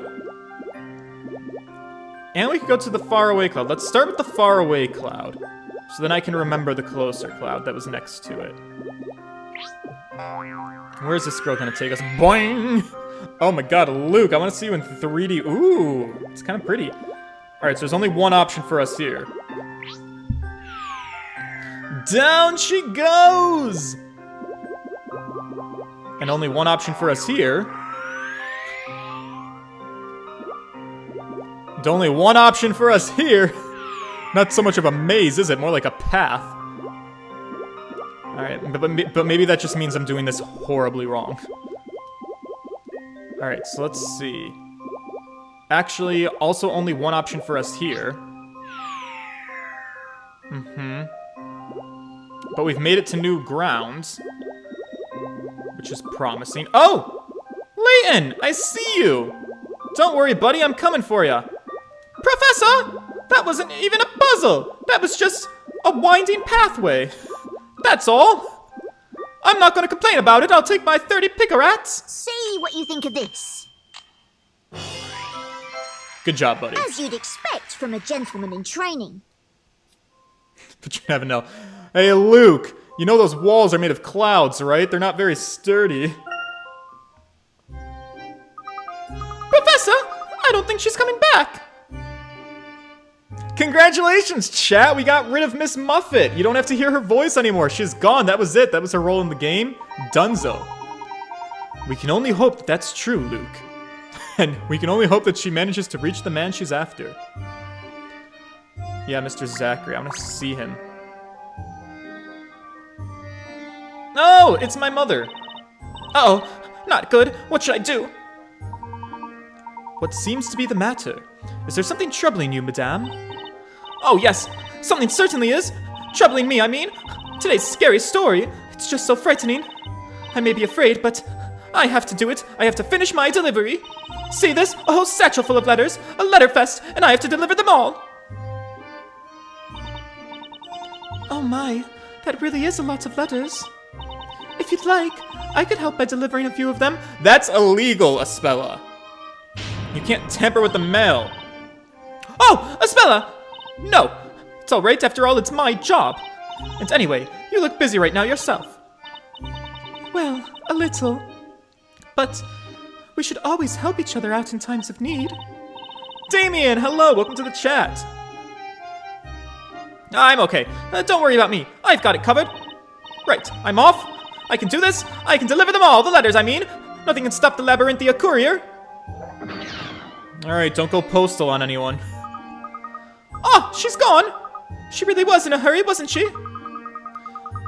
And we can go to the faraway cloud. Let's start with the faraway cloud. So then I can remember the closer cloud that was next to it. Where's this girl gonna take us? Boing! Oh my god, Luke, I wanna see you in 3D. Ooh, it's kind of pretty. Alright, so there's only one option for us here. Down she goes! And only one option for us here. And only one option for us here. Not so much of a maze, is it? More like a path. Alright, but maybe that just means I'm doing this horribly wrong. Alright, so let's see. Actually, also only one option for us here. But we've made it to new grounds, which is promising. Oh! Layton! I see you! Don't worry, buddy, I'm coming for you. Professor! That wasn't even a puzzle! That was just a winding pathway. That's all. I'm not gonna complain about it. I'll take my 30 picarats. See what you think of this. Good job, buddy. As you'd expect from a gentleman in training. But you never know. Hey, Luke, you know those walls are made of clouds, right? They're not very sturdy. Professor, I don't think she's coming back. Congratulations, chat! We got rid of Miss Muffet! You don't have to hear her voice anymore. She's gone. That was it. That was her role in the game. Dunzo. We can only hope that that's true, Luke. And we can only hope that she manages to reach the man she's after. Yeah, Mr. Zachary. I want to see him. Oh, it's my mother. Uh-oh. Not good. What should I do? What seems to be the matter? Is there something troubling you, madame? Oh, yes. Something certainly is. Troubling me, I mean. Today's scary story. It's just so frightening. I may be afraid, but I have to do it. I have to finish my delivery. See this? A whole satchel full of letters. A letter fest, and I have to deliver them all. Oh my, that really is a lot of letters. If you'd like, I could help by delivering a few of them. That's illegal, Aspella. You can't tamper with the mail. Oh, Espella! No, it's alright, after all, it's my job. And anyway, you look busy right now yourself. Well, a little. But we should always help each other out in times of need. Damien, hello, welcome to the chat. I'm okay. Don't worry about me. I've got it covered. Right, I'm off. I can do this. I can deliver them all. The letters, I mean. Nothing can stop the Labyrinthia courier. Alright, don't go postal on anyone. Oh, she's gone. She really was in a hurry, wasn't she?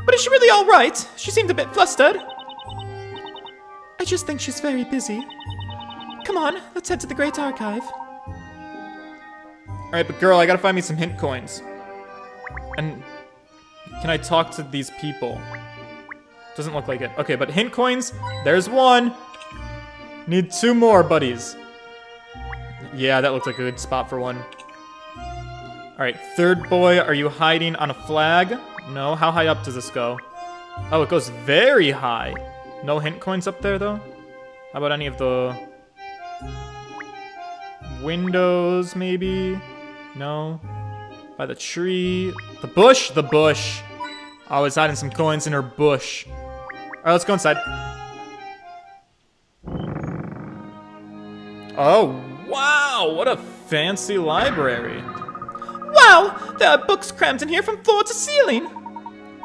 But is she really alright? She seemed a bit flustered. I just think she's very busy. Come on, let's head to the Great Archive. Alright, but girl, I gotta find me some hint coins. And can I talk to these people? Doesn't look like it. Okay, but hint coins, there's one. Need 2 more, buddies. Yeah, that looks like a good spot for one. Alright, third boy, are you hiding on a flag? No, how high up does this go? Oh, it goes very high. No hint coins up there, though? How about any of the windows, maybe? No? By the tree? The bush? The bush. Oh, it's hiding some coins in her bush. Alright, let's go inside. Oh, wow! What a fancy library. Wow! There are books crammed in here from floor to ceiling!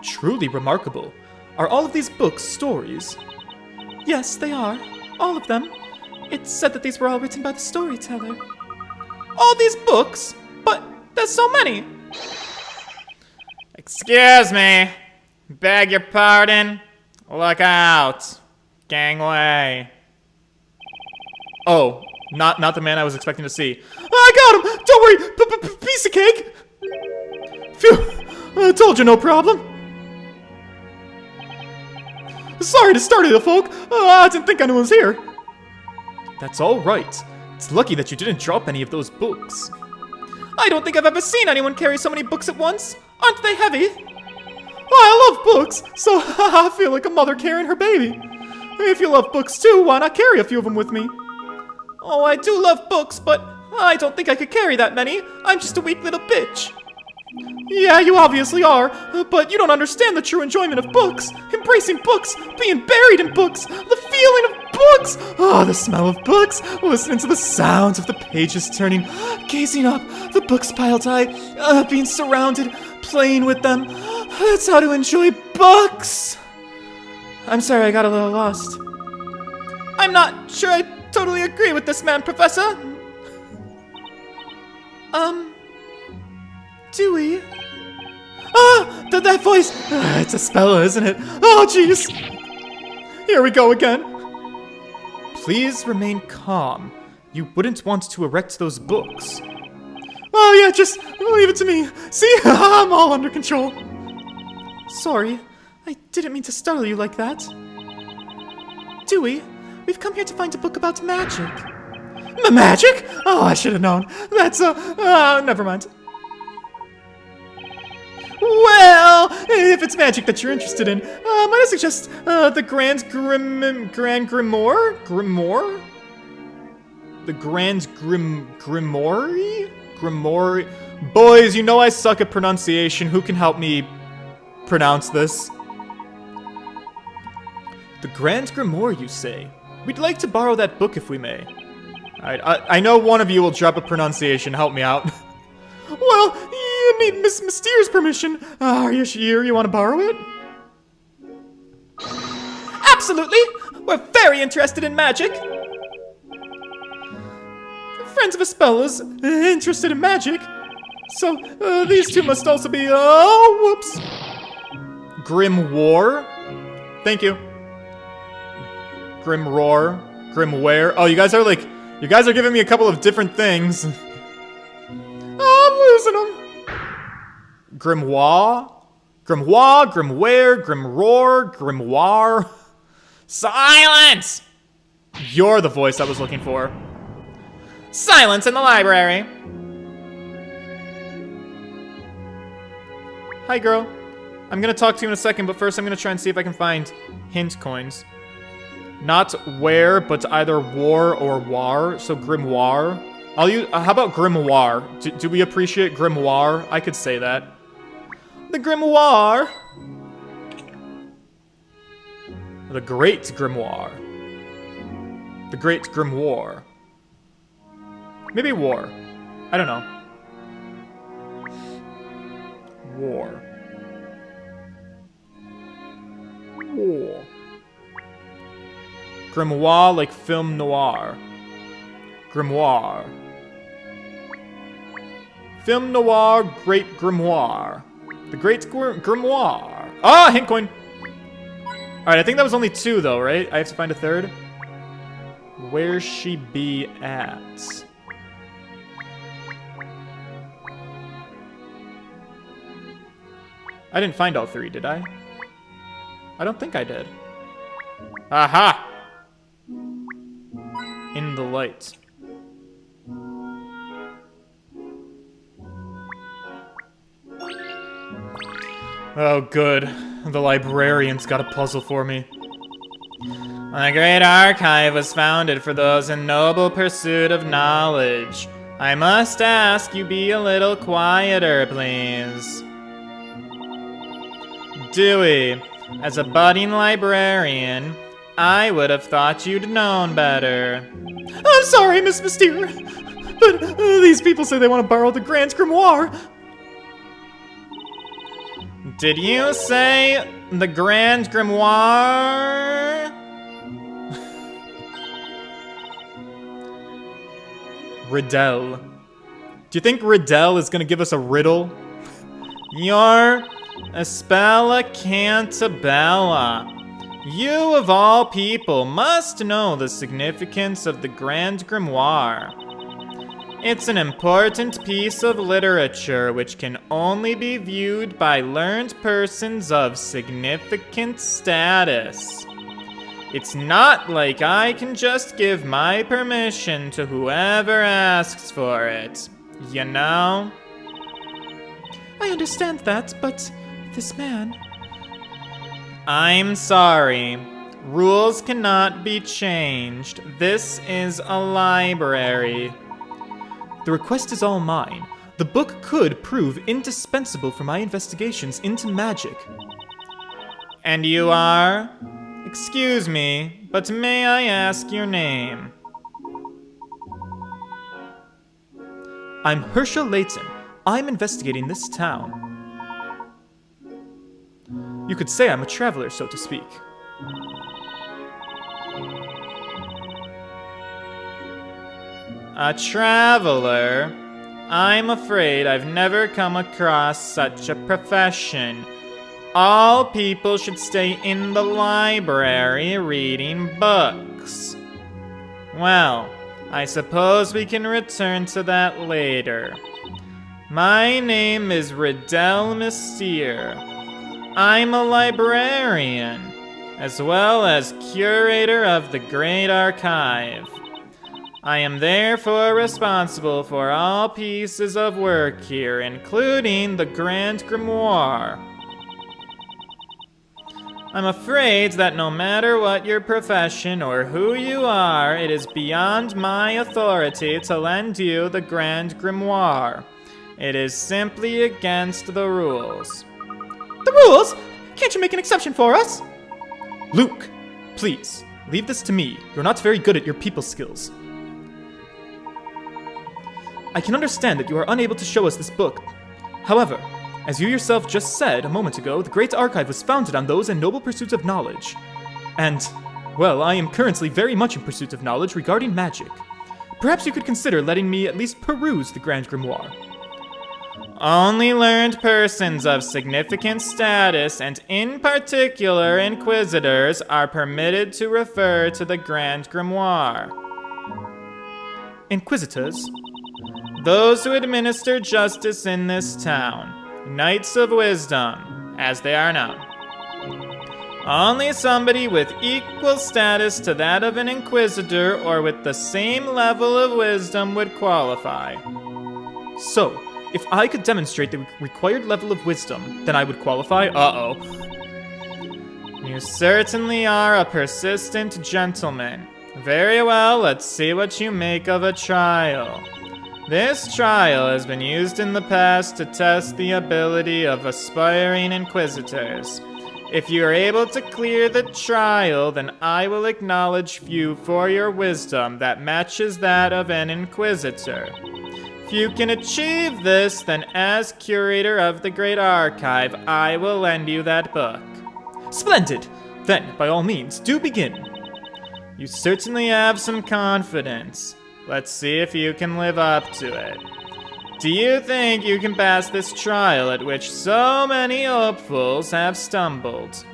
Truly remarkable. Are all of these books stories? Yes, they are. All of them. It's said that these were all written by the storyteller. All these books? But there's so many! Excuse me. Beg your pardon. Look out. Gangway. Oh, not the man I was expecting to see. I got him! Don't worry! Piece of cake! Phew! I told you no problem. Sorry to startle you, folk. I didn't think anyone was here. That's all right. It's lucky that you didn't drop any of those books. I don't think I've ever seen anyone carry so many books at once. Aren't they heavy? I love books, so I feel like a mother carrying her baby. If you love books too, why not carry a few of them with me? Oh, I do love books, but I don't think I could carry that many. I'm just a weak little bitch. Yeah, you obviously are, but you don't understand the true enjoyment of books. Embracing books, being buried in books, the feeling of books. Oh, the smell of books, listening to the sounds of the pages turning, gazing up, the books piled high, being surrounded, playing with them. That's how to enjoy books. I'm sorry, I got a little lost. I'm not sure I totally agree with this man, Professor. Dewey? Ah! That voice! It's Espella, isn't it? Oh, jeez! Here we go again. Please remain calm. You wouldn't want to erect those books. Oh, yeah, just leave it to me. See? I'm all under control. Sorry. I didn't mean to startle you like that. Dewey, we've come here to find a book about magic. Magic? Oh, I should have known. That's, never mind. Well, if it's magic that you're interested in, might I suggest, the Grand Grimoire? Grimoire? The Grand Grimoire? Grimoire? Boys, you know I suck at pronunciation. Who can help me pronounce this? The Grand Grimoire, you say? We'd like to borrow that book if we may. Alright, I know one of you will drop a pronunciation. Help me out. Well, you need Miss Mysterio's permission. Are you sure you want to borrow it? Absolutely! We're very interested in magic. Friends of Espella's interested in magic. So, these two must also be, oh, whoops. Grimoire? Thank you. Grimoire. Oh, you guys are giving me a couple of different things. I'm losing them. Grimoire? Grimoire. Silence! You're the voice I was looking for. Silence in the library. Hi, girl. I'm gonna talk to you in a second, but first I'm gonna try and see if I can find hint coins. Not where, but either war or war, so grimoire. I'll use. How about Grimoire? Do we appreciate Grimoire? I could say that. The Grimoire. The Great Grimoire. The Great Grimoire. Maybe War. I don't know. War. War. Grimoire like film noir. Grimoire. Film noir, Great Grimoire. The Great Grimoire. Ah, hint coin. Alright, I think that was only 2 though, right? I have to find a 3rd. Where she be at? I didn't find all 3, did I? I don't think I did. Aha! In the light. Oh, good. The librarian's got a puzzle for me. The Great Archive was founded for those in noble pursuit of knowledge. I must ask you be a little quieter, please. Dewey, as a budding librarian, I would have thought you'd known better. I'm sorry, Miss Mystere, but these people say they want to borrow the Grand Grimoire. Did you say the Grand Grimoire? Riddell. Do you think Riddell is gonna give us a riddle? You're Espella Cantabella. You, of all people, must know the significance of the Grand Grimoire. It's an important piece of literature which can only be viewed by learned persons of significant status. It's not like I can just give my permission to whoever asks for it, you know? I understand that, but this man... I'm sorry. Rules cannot be changed. This is a library. The request is all mine. The book could prove indispensable for my investigations into magic. And you are? Excuse me, but may I ask your name? I'm Herschel Layton. I'm investigating this town. You could say I'm a traveler, so to speak. A traveler? I'm afraid I've never come across such a profession. All people should stay in the library reading books. Well, I suppose we can return to that later. My name is Riddell Mystere. I'm a librarian, as well as curator of the Great Archive. I am therefore responsible for all pieces of work here, including the Grand Grimoire. I'm afraid that no matter what your profession or who you are, it is beyond my authority to lend you the Grand Grimoire. It is simply against the rules. The rules? Can't you make an exception for us? Luke, please, leave this to me. You're not very good at your people skills. I can understand that you are unable to show us this book. However, as you yourself just said a moment ago, the Great Archive was founded on those in noble pursuits of knowledge. And, well, I am currently very much in pursuit of knowledge regarding magic. Perhaps you could consider letting me at least peruse the Grand Grimoire. Only learned persons of significant status, and in particular inquisitors, are permitted to refer to the Grand Grimoire. Inquisitors? Those who administer justice in this town. Knights of Wisdom, as they are known. Only somebody with equal status to that of an inquisitor or with the same level of wisdom would qualify. So, if I could demonstrate the required level of wisdom, then I would qualify? Uh-oh. You certainly are a persistent gentleman. Very well, let's see what you make of a trial. This trial has been used in the past to test the ability of aspiring inquisitors. If you are able to clear the trial, then I will acknowledge you for your wisdom that matches that of an inquisitor. If you can achieve this, then as curator of the Great Archive, I will lend you that book. Splendid! Then, by all means, do begin. You certainly have some confidence. Let's see if you can live up to it. Do you think you can pass this trial at which so many hopefuls have stumbled?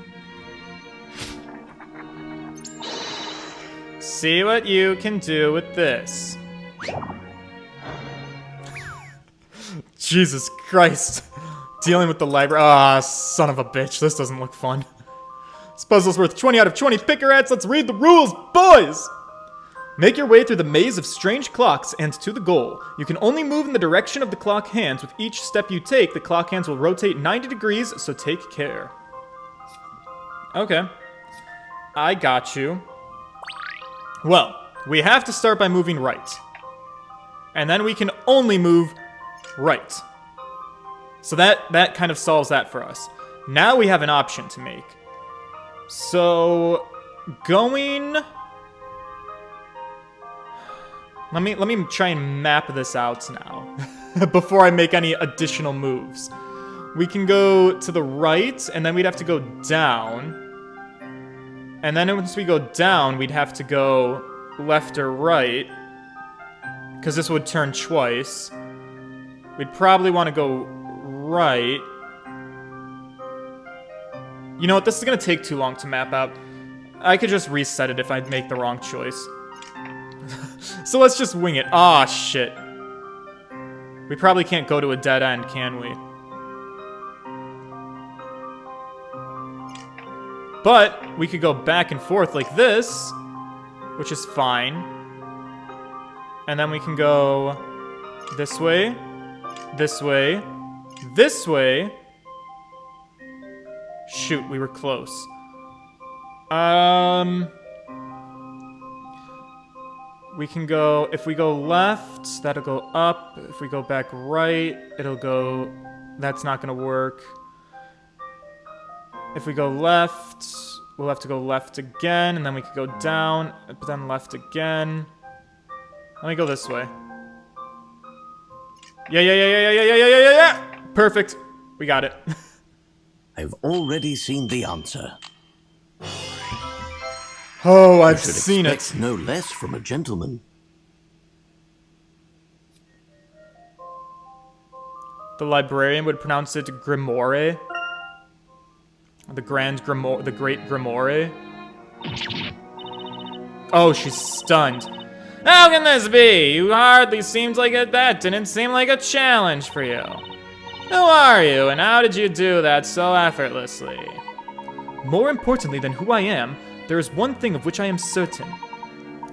See what you can do with this. Jesus Christ. Dealing with the library. Ah, son of a bitch. This doesn't look fun. This puzzle's worth 20 out of 20 pickerats. Let's read the rules, boys! Make your way through the maze of strange clocks and to the goal. You can only move in the direction of the clock hands. With each step you take, the clock hands will rotate 90 degrees, so take care. Okay. I got you. Well, we have to start by moving right. And then we can only move right. So that kind of solves that for us. Now we have an option to make. So, going... Let me try and map this out now before I make any additional moves. We can go to the right, and then we'd have to go down. And then once we go down, we'd have to go left or right, because this would turn twice. We'd probably want to go right. You know what? This is going to take too long to map out. I could just reset it if I make the wrong choice. So let's just wing it. Aw, shit. We probably can't go to a dead end, can we? But we could go back and forth like this, which is fine. And then we can go this way, this way, this way. Shoot, we were close. We can go, if we go left, that'll go up. If we go back right, it'll go, that's not gonna work. If we go left, we'll have to go left again, and then we could go down, but then left again. Let me go this way. Yeah. Perfect. We got it. I've already seen the answer. Oh, I've seen it. No less from a gentleman. The librarian would pronounce it Grimoire. The Grand Grimoire, the Great Grimoire. Oh, she's stunned. How can this be? You hardly seemed like that didn't seem like a challenge for you. Who are you, and how did you do that so effortlessly? More importantly than who I am, there is one thing of which I am certain,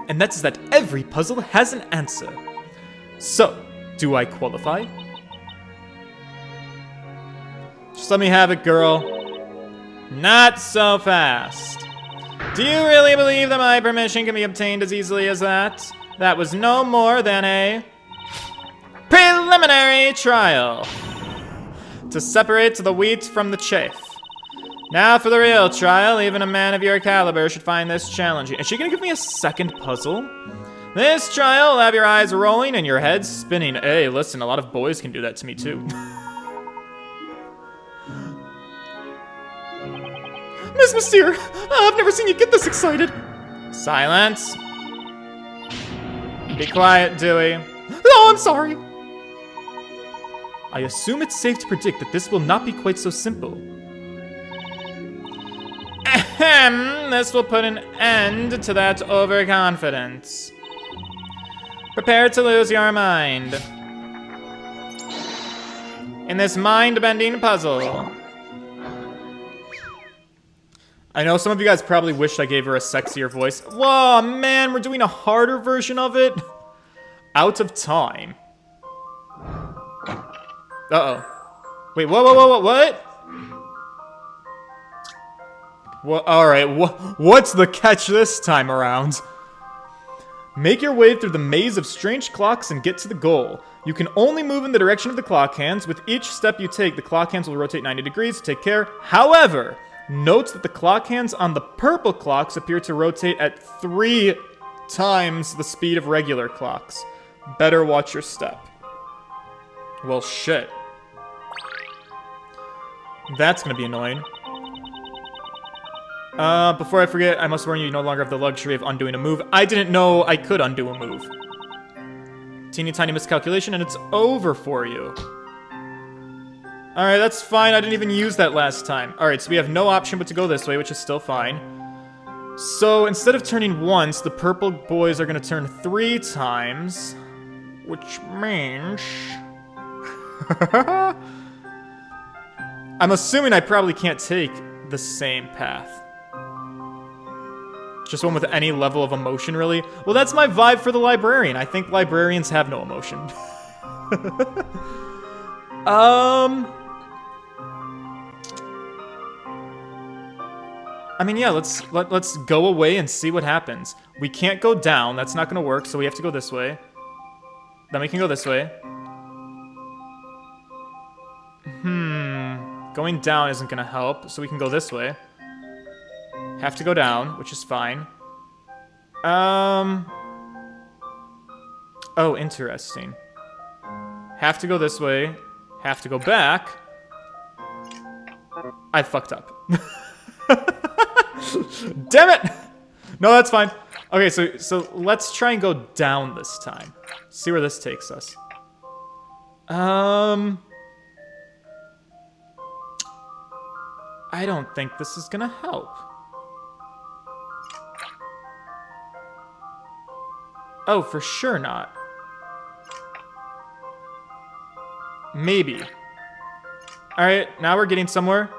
and that is that every puzzle has an answer. So, do I qualify? Just let me have it, girl. Not so fast. Do you really believe that my permission can be obtained as easily as that? That was no more than a preliminary trial to separate the wheat from the chaff. Now for the real trial. Even a man of your caliber should find this challenging. Is she gonna give me a second puzzle? This trial will have your eyes rolling and your head spinning. Hey, listen, a lot of boys can do that to me too. Miss Mystere, I've never seen you get this excited. Silence. Be quiet, Dewey. Oh, I'm sorry. I assume it's safe to predict that this will not be quite so simple. Ahem, this will put an end to that overconfidence. Prepare to lose your mind in this mind-bending puzzle. I know some of you guys probably wished I gave her a sexier voice. Whoa, man, we're doing a harder version of it? Out of time. Uh-oh. Wait, whoa, what? What? Alright, what's the catch this time around? Make your way through the maze of strange clocks and get to the goal. You can only move in the direction of the clock hands. With each step you take, the clock hands will rotate 90 degrees, so take care. However, note that the clock hands on the purple clocks appear to rotate at 3 times the speed of regular clocks. Better watch your step. Well, shit. That's gonna be annoying. Before I forget, I must warn you, you no longer have the luxury of undoing a move. I didn't know I could undo a move. Teeny tiny miscalculation and it's over for you. Alright, that's fine. I didn't even use that last time. Alright, so we have no option but to go this way, which is still fine. So instead of turning once, the purple boys are gonna turn 3 times. Which means... I'm assuming I probably can't take the same path. Just one with any level of emotion, really? Well, that's my vibe for the librarian. I think librarians have no emotion. I mean, yeah, let's go away and see what happens. We can't go down. That's not going to work, so we have to go this way. Then we can go this way. Going down isn't going to help, so we can go this way. Have to go down, which is fine. Oh, interesting. Have to go this way. Have to go back. I fucked up. Damn it! No, that's fine. Okay, so let's try and go down this time. See where this takes us. I don't think this is gonna help. Oh, for sure not. Maybe. Alright, now we're getting somewhere.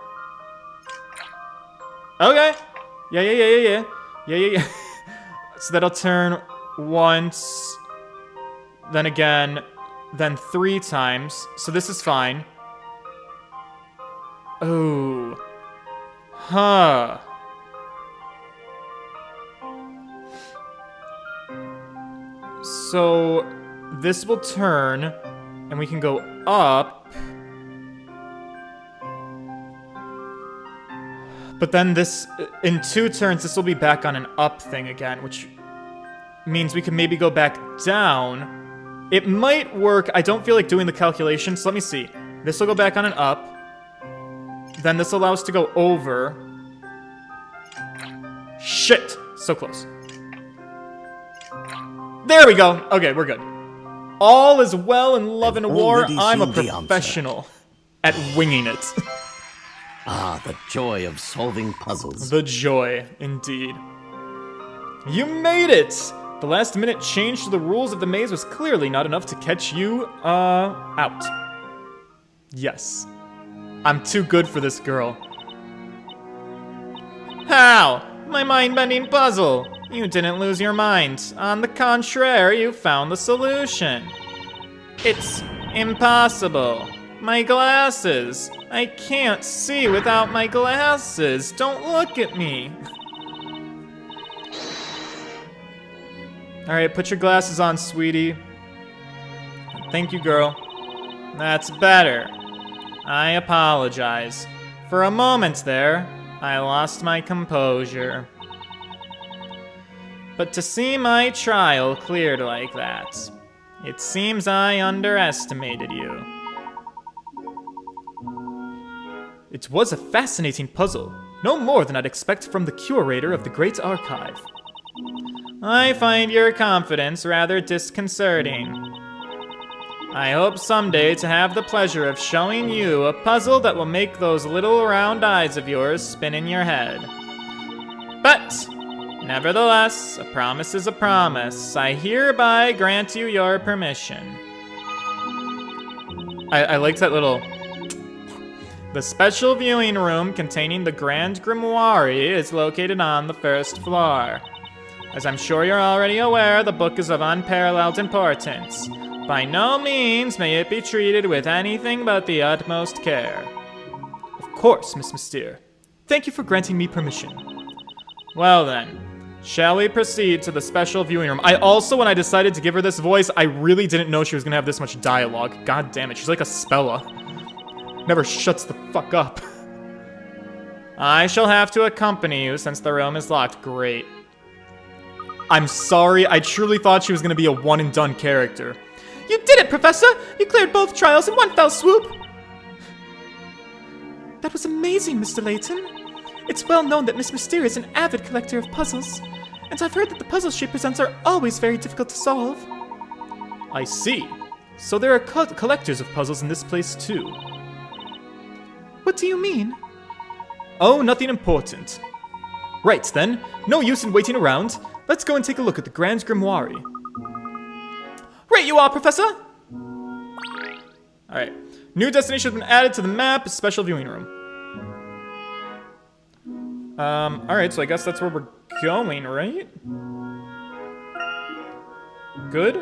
Okay. Yeah. So that'll turn once, then again, then 3 times. So this is fine. Oh. Huh. So this will turn, and we can go up. But then this, in 2 turns, this will be back on an up thing again, which means we can maybe go back down. It might work. I don't feel like doing the calculations. So let me see. This will go back on an up. Then this allows us to go over. Shit! So close. There we go. Okay, we're good. All is well in love and war. I'm a professional at winging it. Ah, the joy of solving puzzles. The joy, indeed. You made it! The last minute change to the rules of the maze was clearly not enough to catch you, out. Yes. I'm too good for this girl. How? My mind-bending puzzle. You didn't lose your mind. On the contrary, you found the solution. It's impossible. My glasses. I can't see without my glasses. Don't look at me. Alright, put your glasses on, sweetie. Thank you, girl. That's better. I apologize. For a moment there, I lost my composure. But to see my trial cleared like that, it seems I underestimated you. It was a fascinating puzzle, no more than I'd expect from the curator of the Great Archive. I find your confidence rather disconcerting. I hope someday to have the pleasure of showing you a puzzle that will make those little round eyes of yours spin in your head. But, nevertheless, a promise is a promise. I hereby grant you your permission. I liked that little... The special viewing room containing the Grand Grimoire is located on the 1st floor. As I'm sure you're already aware, the book is of unparalleled importance. By no means may it be treated with anything but the utmost care. Of course, Miss Mystere. Thank you for granting me permission. Well then, Shall we proceed to the special viewing room? I also, when I decided to give her this voice, I really didn't know she was gonna have this much dialogue. God damn it, she's like a Spella. Never shuts the fuck up. I shall have to accompany you since the room is locked. Great. I'm sorry, I truly thought she was gonna be a one-and-done character. You did it, Professor! You cleared both trials in one fell swoop! That was amazing, Mr. Layton. It's well known that Miss Mysteria is an avid collector of puzzles, and I've heard that the puzzles she presents are always very difficult to solve. I see. So there are collectors of puzzles in this place too. What do you mean? Oh, nothing important. Right then, no use in waiting around. Let's go and take a look at the Grand Grimoire. Right you are, Professor! Alright. New destination has been added to the map, special viewing room. Alright, so I guess that's where we're going, right? Good.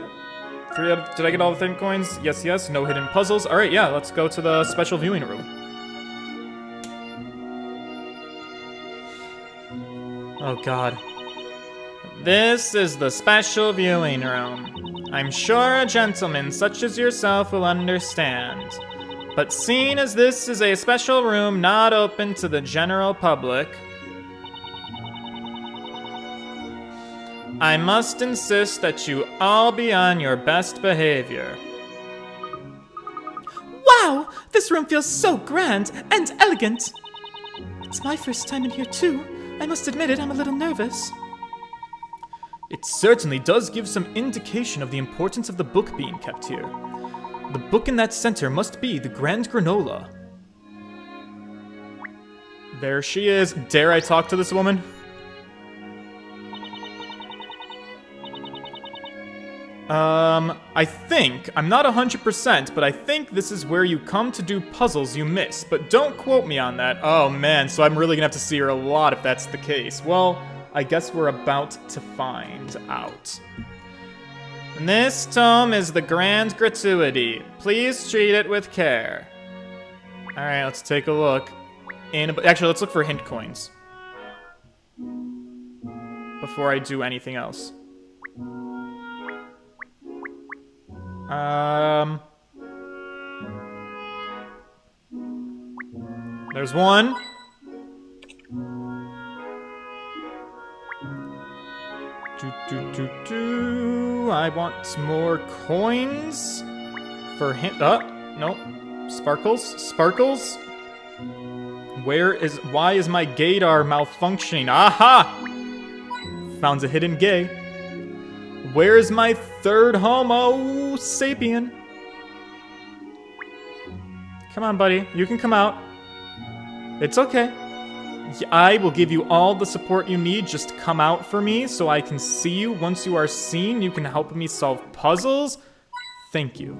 Did I get all the thin coins? Yes, yes. No hidden puzzles. Alright, yeah, let's go to the special viewing room. Oh, God. This is the special viewing room. I'm sure a gentleman such as yourself will understand. But seeing as this is a special room not open to the general public, I must insist that you all be on your best behavior. Wow! This room feels so grand and elegant! It's my first time in here too. I must admit it, I'm a little nervous. It certainly does give some indication of the importance of the book being kept here. The book in that center must be the Grand Granola. There she is. Dare I talk to this woman? I think, I'm not 100%, but I think this is where you come to do puzzles you miss, but don't quote me on that. Oh man, so I'm really gonna have to see her a lot if that's the case. Well, I guess we're about to find out. And this tome is the Grand Gratuity. Please treat it with care. Alright, let's take a look. Actually, let's look for hint coins before I do anything else. There's one. I want more coins for hint. Nope. Sparkles. Why is my gaydar malfunctioning? Aha! Found a hidden gay. Where's my third Homo sapien? Come on, buddy. You can come out. It's okay. I will give you all the support you need. Just come out for me so I can see you. Once you are seen, you can help me solve puzzles. Thank you.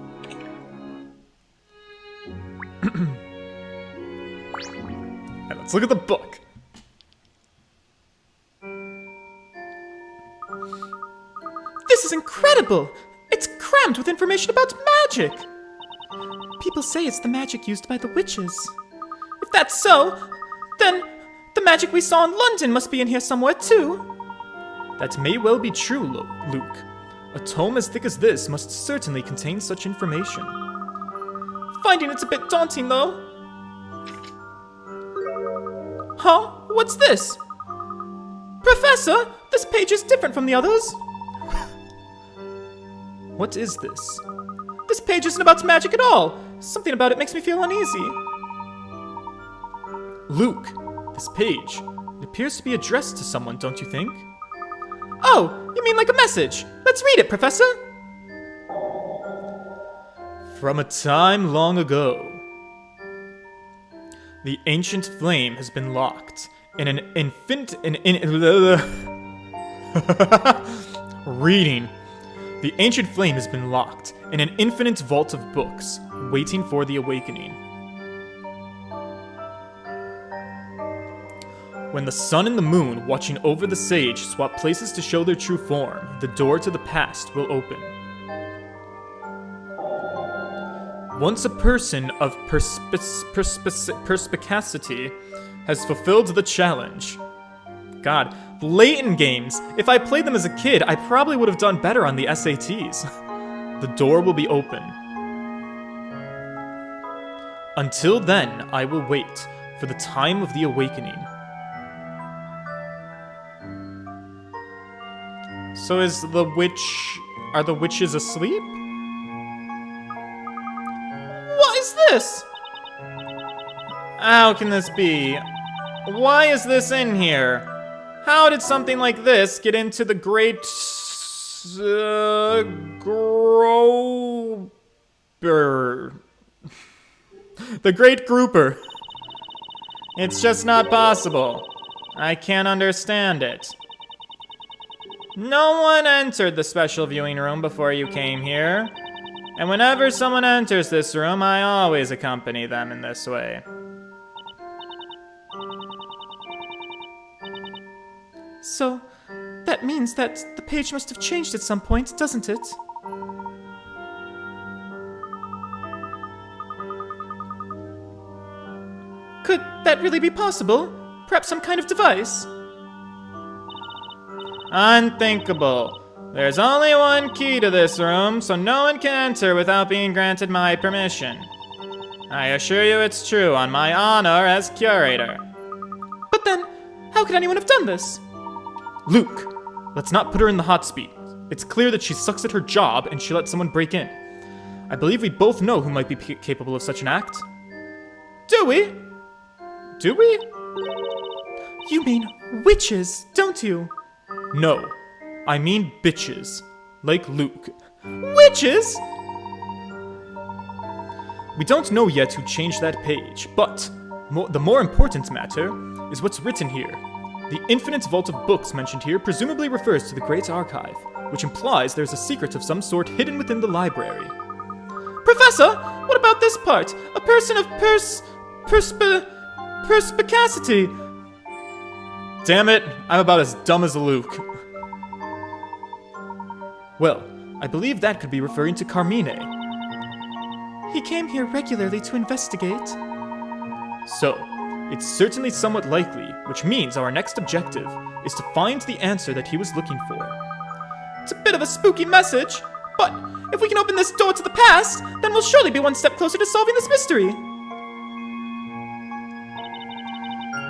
Right, let's look at the book. This is incredible! It's crammed with information about magic! People say it's the magic used by the witches. If that's so, then the magic we saw in London must be in here somewhere too. That may well be true, Luke. A tome as thick as this must certainly contain such information. Finding it's a bit daunting, though. Huh? What's this? Professor, this page is different from the others. What is this? This page isn't about magic at all. Something about it makes me feel uneasy. Luke, this page, it appears to be addressed to someone, don't you think? Oh, you mean like a message? Let's read it, Professor. From a time long ago, the ancient flame has been locked in an reading. The ancient flame has been locked in an infinite vault of books, waiting for the awakening. When the sun and the moon, watching over the sage, swap places to show their true form, the door to the past will open. Once a person of perspicacity has fulfilled the challenge, God. Layton games. If I played them as a kid, I probably would have done better on the SATs. The door will be open. Until then, I will wait for the time of the awakening. So are the witches asleep? What is this? How can this be? Why is this in here? How did something like this get into the great... Groper? The great grouper. It's just not possible. I can't understand it. No one entered the special viewing room before you came here. And whenever someone enters this room, I always accompany them in this way. So, that means that the page must have changed at some point, doesn't it? Could that really be possible? Perhaps some kind of device? Unthinkable. There's only one key to this room, so no one can enter without being granted my permission. I assure you it's true on my honor as curator. But then, how could anyone have done this? Luke, let's not put her in the hot seat. It's clear that she sucks at her job and she let someone break in. I believe we both know who might be capable of such an act. Do we? Do we? You mean witches, don't you? No, I mean bitches. Like Luke. Witches? We don't know yet who changed that page, but the more important matter is what's written here. The infinite vault of books mentioned here presumably refers to the Great Archive, which implies there's a secret of some sort hidden within the library. Professor, what about this part? A person of perspicacity. Damn it, I'm about as dumb as Luke. Well, I believe that could be referring to Carmine. He came here regularly to investigate. So, it's certainly somewhat likely, which means our next objective is to find the answer that he was looking for. It's a bit of a spooky message, but if we can open this door to the past, then we'll surely be one step closer to solving this mystery.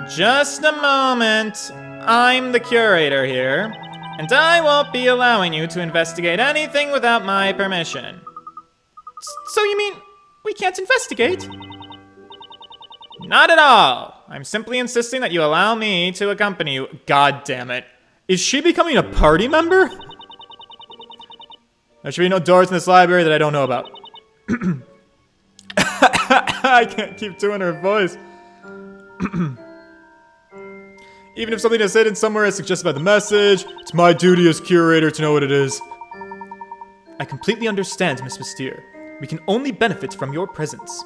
Just a moment. I'm the curator here, and I won't be allowing you to investigate anything without my permission. So you mean we can't investigate? Not at all. I'm simply insisting that you allow me to accompany you. God damn it. Is she becoming a party member? There should be no doors in this library that I don't know about. I can't keep doing her voice. Even if something is hidden somewhere as suggested by the message, it's my duty as curator to know what it is. I completely understand, Miss Mystere. We can only benefit from your presence.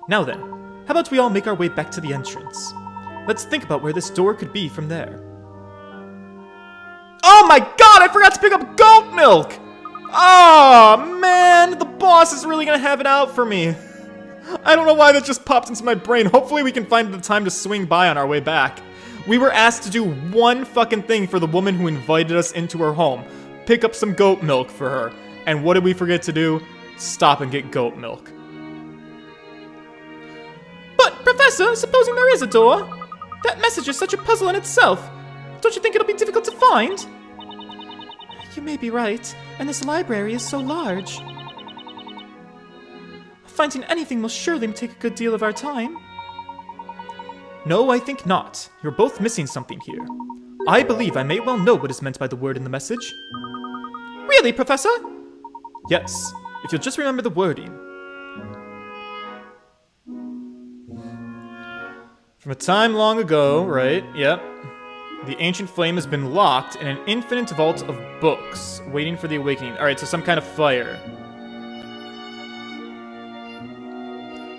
Now then, how about we all make our way back to the entrance? Let's think about where this door could be from there. Oh my god, I forgot to pick up goat milk! Oh man, the boss is really gonna have it out for me. I don't know why that just popped into my brain. Hopefully we can find the time to swing by on our way back. We were asked to do one fucking thing for the woman who invited us into her home. Pick up some goat milk for her. And what did we forget to do? Stop and get goat milk. But, Professor, supposing there is a door? That message is such a puzzle in itself. Don't you think it'll be difficult to find? You may be right, and this library is so large. Finding anything will surely take a good deal of our time. No, I think not. You're both missing something here. I believe I may well know what is meant by the word in the message. Really, Professor? Yes, if you'll just remember the wording. From a time long ago, right? Yep. The ancient flame has been locked in an infinite vault of books, waiting for the awakening. Alright, so some kind of fire.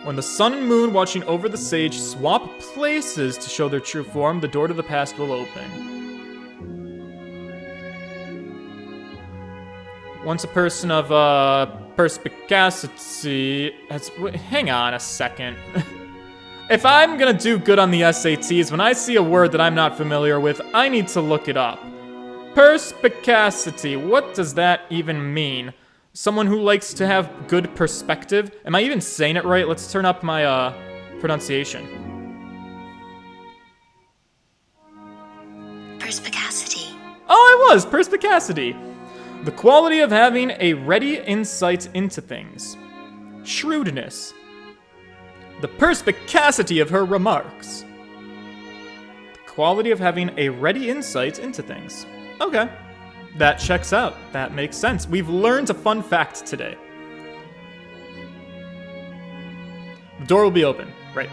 When the sun and moon watching over the sage swap places to show their true form, the door to the past will open. Once a person of, perspicacity has... Hang on a second. If I'm gonna do good on the SATs, when I see a word that I'm not familiar with, I need to look it up. Perspicacity. What does that even mean? Someone who likes to have good perspective? Am I even saying it right? Let's turn up my, pronunciation. Perspicacity. Oh, I was! Perspicacity. The quality of having a ready insight into things. Shrewdness. The perspicacity of her remarks. The quality of having a ready insight into things. Okay. That checks out. That makes sense. We've learned a fun fact today. The door will be open. Right.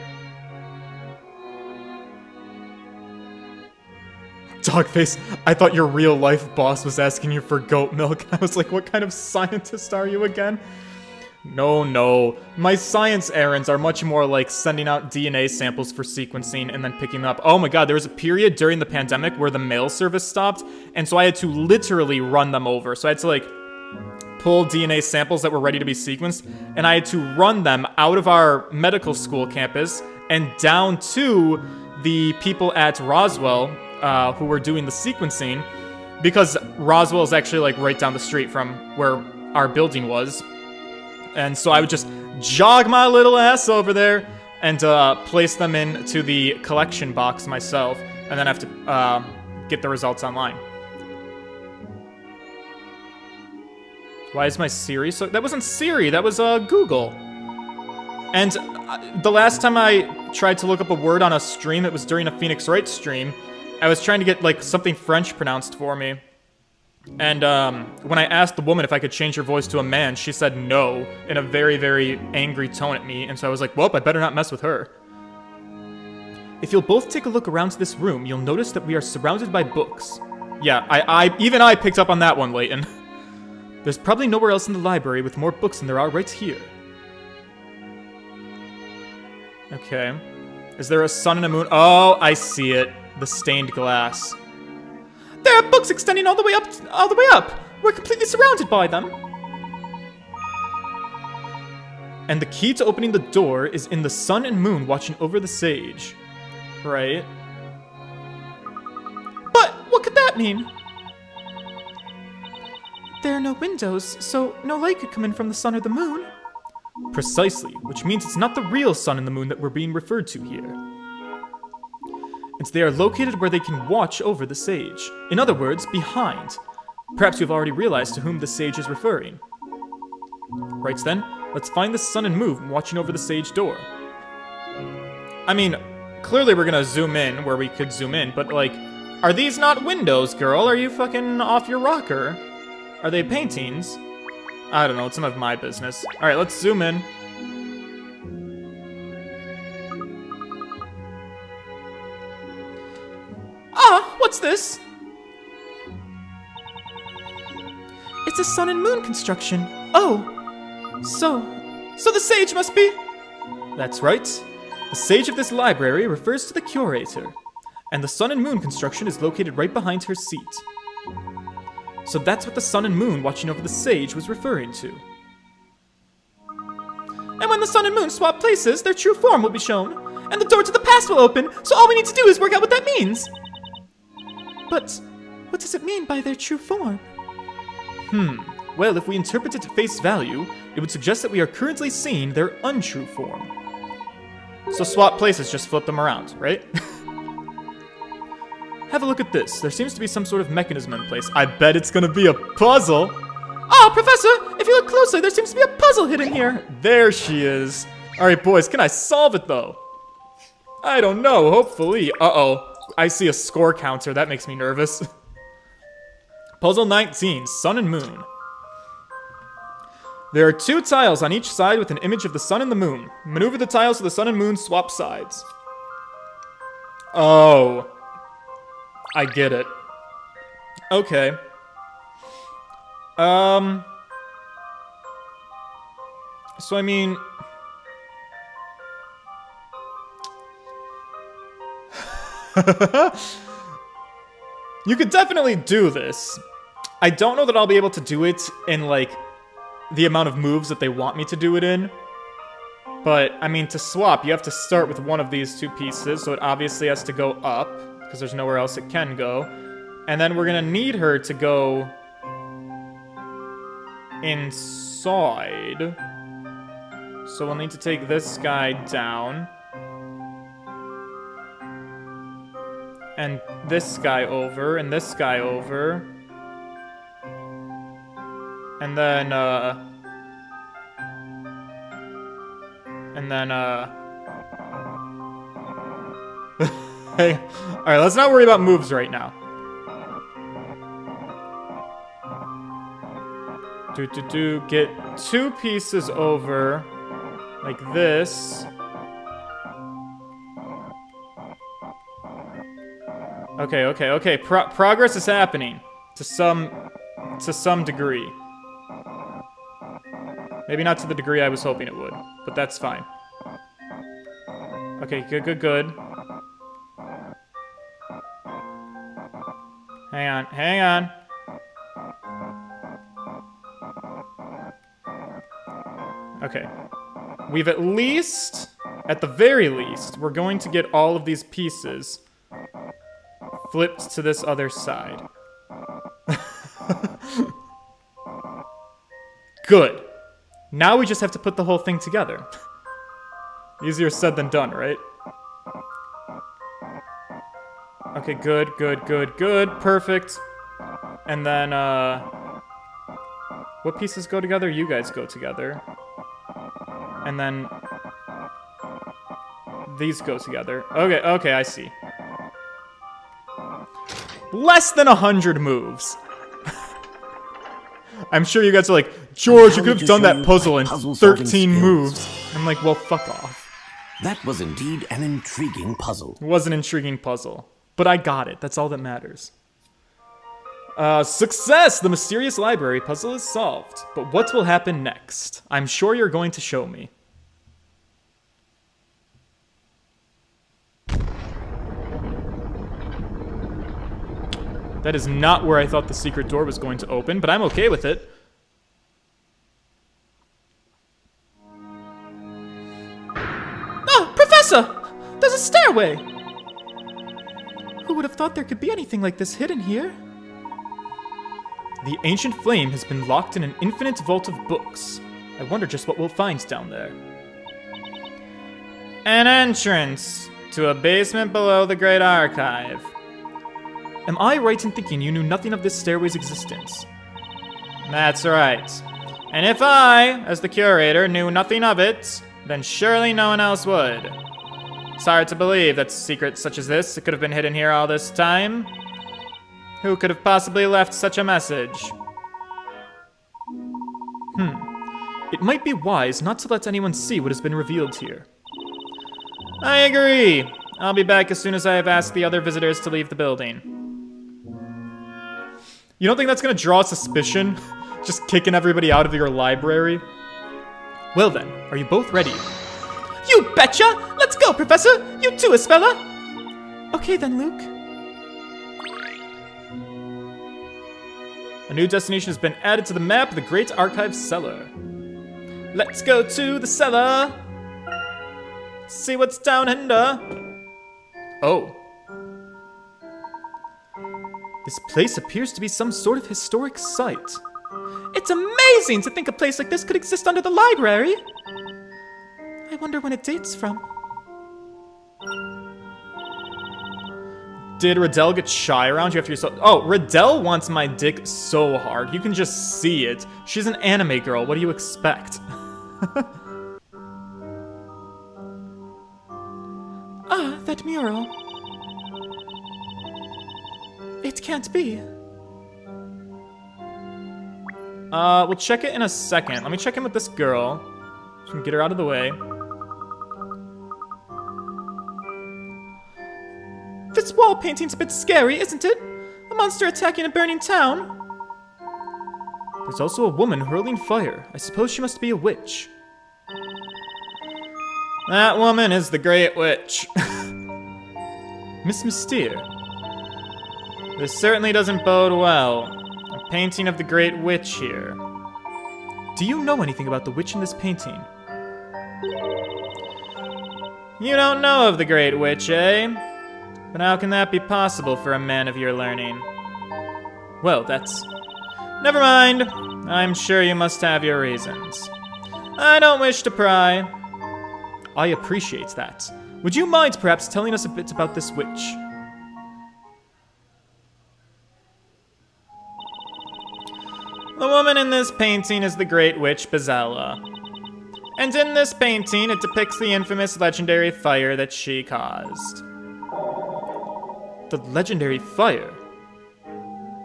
Dogface, I thought your real life boss was asking you for goat milk. I was like, what kind of scientist are you again? No. My science errands are much more like sending out DNA samples for sequencing and then picking them up. Oh my god, there was a period during the pandemic where the mail service stopped, and so I had to literally run them over. So I had to, like, pull DNA samples that were ready to be sequenced, and I had to run them out of our medical school campus and down to the people at Roswell who were doing the sequencing, because Roswell is actually, like, right down the street from where our building was. And so I would just jog my little ass over there and place them into the collection box myself, and then have to get the results online. Why is my Siri so... That wasn't Siri, that was Google. And the last time I tried to look up a word on a stream, it was during a Phoenix Wright stream. I was trying to get, like, something French pronounced for me. And when I asked the woman if I could change her voice to a man, she said no in a very, very angry tone at me. And so I was like, well, I better not mess with her. If you'll both take a look around this room, you'll notice that we are surrounded by books. Yeah, even I picked up on that one, Layton. There's probably nowhere else in the library with more books than there are right here. Okay. Is there a sun and a moon? Oh, I see it. The stained glass. There are books extending all the way up. We're completely surrounded by them. And the key to opening the door is in the sun and moon watching over the sage. Right. But what could that mean? There are no windows, so no light could come in from the sun or the moon. Precisely, which means it's not the real sun and the moon that we're being referred to here. And they are located where they can watch over the sage. In other words, behind. Perhaps you've already realized to whom the sage is referring. Right then, let's find the sun and moon watching over the sage door. I mean, clearly we're gonna zoom in where we could zoom in, but, like, are these not windows, girl? Are you fucking off your rocker? Are they paintings? I don't know, it's none of my business. Alright, let's zoom in. What's this? It's a sun and moon construction. Oh, so the sage must be... That's right. The sage of this library refers to the curator, and the sun and moon construction is located right behind her seat. So that's what the sun and moon watching over the sage was referring to. And when the sun and moon swap places, their true form will be shown, and the door to the past will open, so all we need to do is work out what that means. But what does it mean by their true form? Well, if we interpret it at face value, it would suggest that we are currently seeing their untrue form. So swap places, just flip them around, right? Have a look at this. There seems to be some sort of mechanism in place. I bet it's gonna be a puzzle. Oh, Professor, if you look closely, there seems to be a puzzle hidden here. There she is. All right, boys, can I solve it, though? I don't know, hopefully. Uh-oh. I see a score counter. That makes me nervous. Puzzle 19, Sun and Moon. There are 2 tiles on each side with an image of the sun and the moon. Maneuver the tiles so the sun and moon swap sides. Oh. I get it. Okay. So I mean... You could definitely do this. I don't know that I'll be able to do it in, like, the amount of moves that they want me to do it in. But, I mean, to swap, you have to start with one of these two pieces, so it obviously has to go up, because there's nowhere else it can go. And then we're gonna need her to go inside. So we'll need to take this guy down. And this guy over, and this guy over. And then, hey, alright, let's not worry about moves right now. Get two pieces over, like this. Okay. Progress is happening to some degree. Maybe not to the degree I was hoping it would, but that's fine. Okay, good. Hang on. Okay. We've at the very least, we're going to get all of these pieces flipped to this other side. Good. Now we just have to put the whole thing together. Easier said than done, right? Okay, good. Perfect. And then, what pieces go together? You guys go together. And then these go together. Okay, I see. Less than 100 moves. I'm sure you guys are like, George, you could have done that puzzle in 13 moves. I'm like, well, fuck off. That was indeed an intriguing puzzle. It was an intriguing puzzle. But I got it. That's all that matters. Success! The mysterious library puzzle is solved. But what will happen next? I'm sure you're going to show me. That is not where I thought the secret door was going to open, but I'm okay with it. Oh, Professor! There's a stairway! Who would have thought there could be anything like this hidden here? The ancient flame has been locked in an infinite vault of books. I wonder just what we'll find down there. An entrance to a basement below the Great Archive. Am I right in thinking you knew nothing of this stairway's existence? That's right. And if I, as the curator, knew nothing of it, then surely no one else would. It's hard to believe that secrets such as this could have been hidden here all this time. Who could have possibly left such a message? It might be wise not to let anyone see what has been revealed here. I agree. I'll be back as soon as I have asked the other visitors to leave the building. You don't think that's gonna draw suspicion? Just kicking everybody out of your library? Well then, are you both ready? You betcha! Let's go, Professor! You too, Espella! Okay then, Luke. A new destination has been added to the map of the Great Archive Cellar. Let's go to the cellar! See what's down under. Oh. This place appears to be some sort of historic site. It's amazing to think a place like this could exist under the library! I wonder when it dates from. Did Riddell get shy around you after you saw— Oh, Riddell wants my dick so hard. You can just see it. She's an anime girl. What do you expect? Ah, that mural. It can't be. We'll check it in a second. Let me check in with this girl. So we can get her out of the way. This wall painting's a bit scary, isn't it? A monster attacking a burning town. There's also a woman hurling fire. I suppose she must be a witch. That woman is the Great Witch. Miss Mystere. This certainly doesn't bode well. A painting of the Great Witch here. Do you know anything about the witch in this painting? You don't know of the Great Witch, eh? But how can that be possible for a man of your learning? Well, that's... Never mind. I'm sure you must have your reasons. I don't wish to pry. I appreciate that. Would you mind perhaps telling us a bit about this witch? The woman in this painting is the Great Witch Bezella. And in this painting, it depicts the infamous legendary fire that she caused. The legendary fire?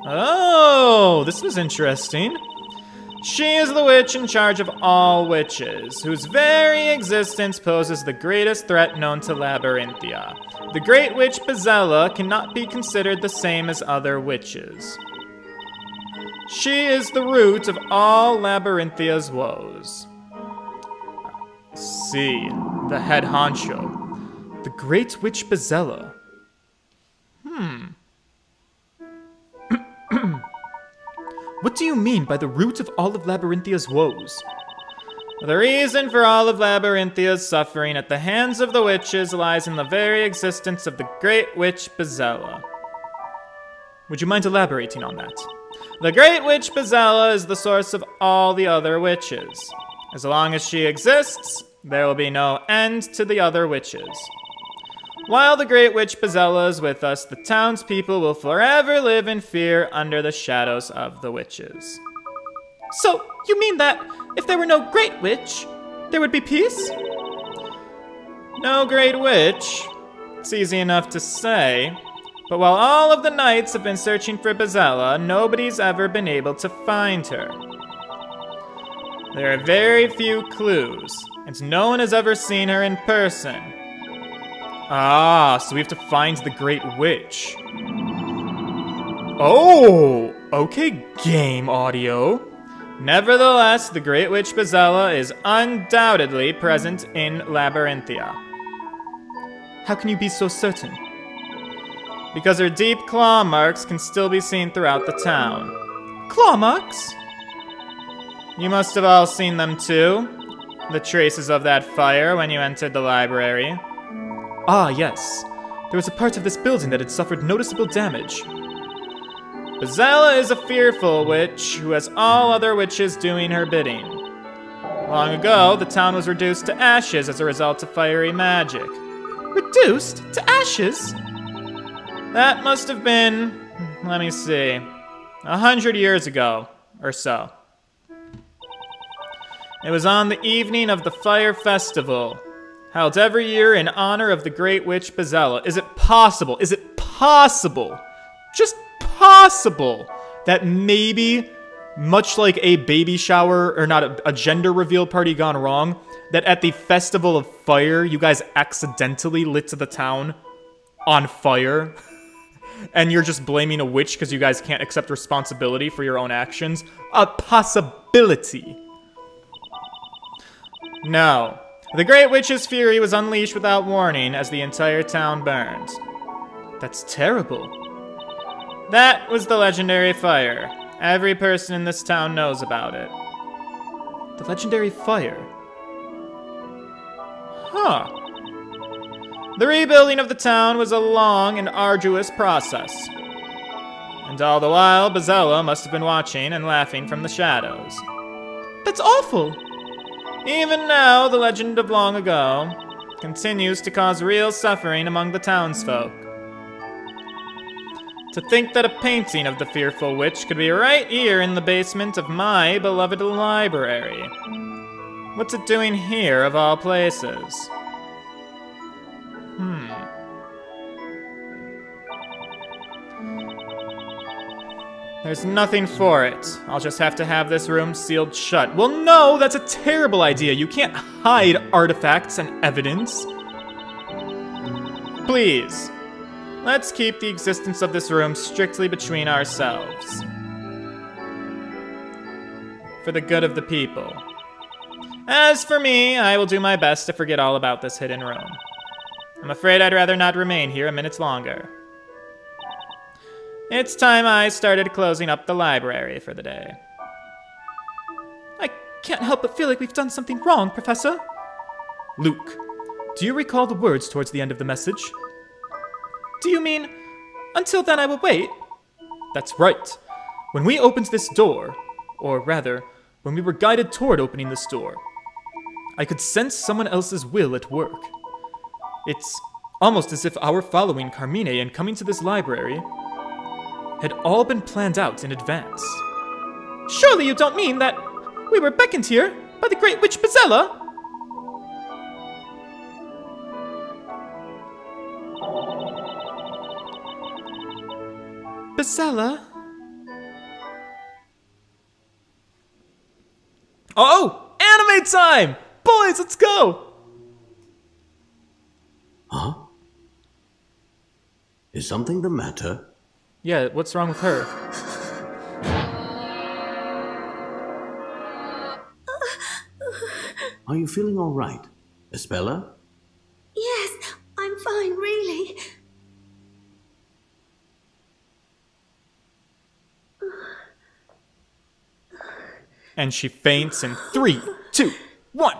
Oh, this was interesting. She is the witch in charge of all witches, whose very existence poses the greatest threat known to Labyrinthia. The Great Witch Bezella cannot be considered the same as other witches. She is the root of all Labyrinthia's woes. See, the head honcho. The Great Witch Bezella. What do you mean by the root of all of Labyrinthia's woes? The reason for all of Labyrinthia's suffering at the hands of the witches lies in the very existence of the Great Witch Bezella. Would you mind elaborating on that? The Great Witch Bezella is the source of all the other witches. As long as she exists, there will be no end to the other witches. While the Great Witch Bezella is with us, the townspeople will forever live in fear under the shadows of the witches. So, you mean that if there were no Great Witch, there would be peace? No Great Witch? It's easy enough to say. But while all of the knights have been searching for Bezella, nobody's ever been able to find her. There are very few clues, and no one has ever seen her in person. Ah, so we have to find the Great Witch. Oh, okay, game audio. Nevertheless, the Great Witch Bezella is undoubtedly present in Labyrinthia. How can you be so certain? Because her deep claw marks can still be seen throughout the town. Claw marks? You must have all seen them too. The traces of that fire when you entered the library. Ah, yes. There was a part of this building that had suffered noticeable damage. Bezella is a fearful witch who has all other witches doing her bidding. Long ago, the town was reduced to ashes as a result of fiery magic. Reduced to ashes? That must have been, let me see, 100 years ago or so. It was on the evening of the Fire Festival, held every year in honor of the Great Witch Bezella. Is it possible, just possible, that maybe, much like a baby shower, or not, a gender reveal party gone wrong, that at the Festival of Fire, you guys accidentally lit the town on fire? And you're just blaming a witch because you guys can't accept responsibility for your own actions? A possibility. No. The Great Witch's fury was unleashed without warning as the entire town burned. That's terrible. That was the legendary fire. Every person in this town knows about it. The legendary fire? Huh. The rebuilding of the town was a long and arduous process. And all the while, Bezella must have been watching and laughing from the shadows. That's awful! Even now, the legend of long ago continues to cause real suffering among the townsfolk. To think that a painting of the fearful witch could be right here in the basement of my beloved library. What's it doing here, of all places? There's nothing for it. I'll just have to have this room sealed shut. Well, no, that's a terrible idea. You can't hide artifacts and evidence. Please, let's keep the existence of this room strictly between ourselves. For the good of the people. As for me, I will do my best to forget all about this hidden room. I'm afraid I'd rather not remain here a minute longer. It's time I started closing up the library for the day. I can't help but feel like we've done something wrong, Professor. Luke, do you recall the words towards the end of the message? Do you mean, until then I will wait? That's right. When we opened this door, or rather, when we were guided toward opening this door, I could sense someone else's will at work. It's almost as if our following Carmine and coming to this library had all been planned out in advance. Surely you don't mean that we were beckoned here by the great witch Bezella? Bezella? Oh! Anime time! Boys, let's go! Huh? Is something the matter? Yeah, what's wrong with her? Are you feeling all right, Espella? Yes, I'm fine, really. And she faints in 3, 2, 1.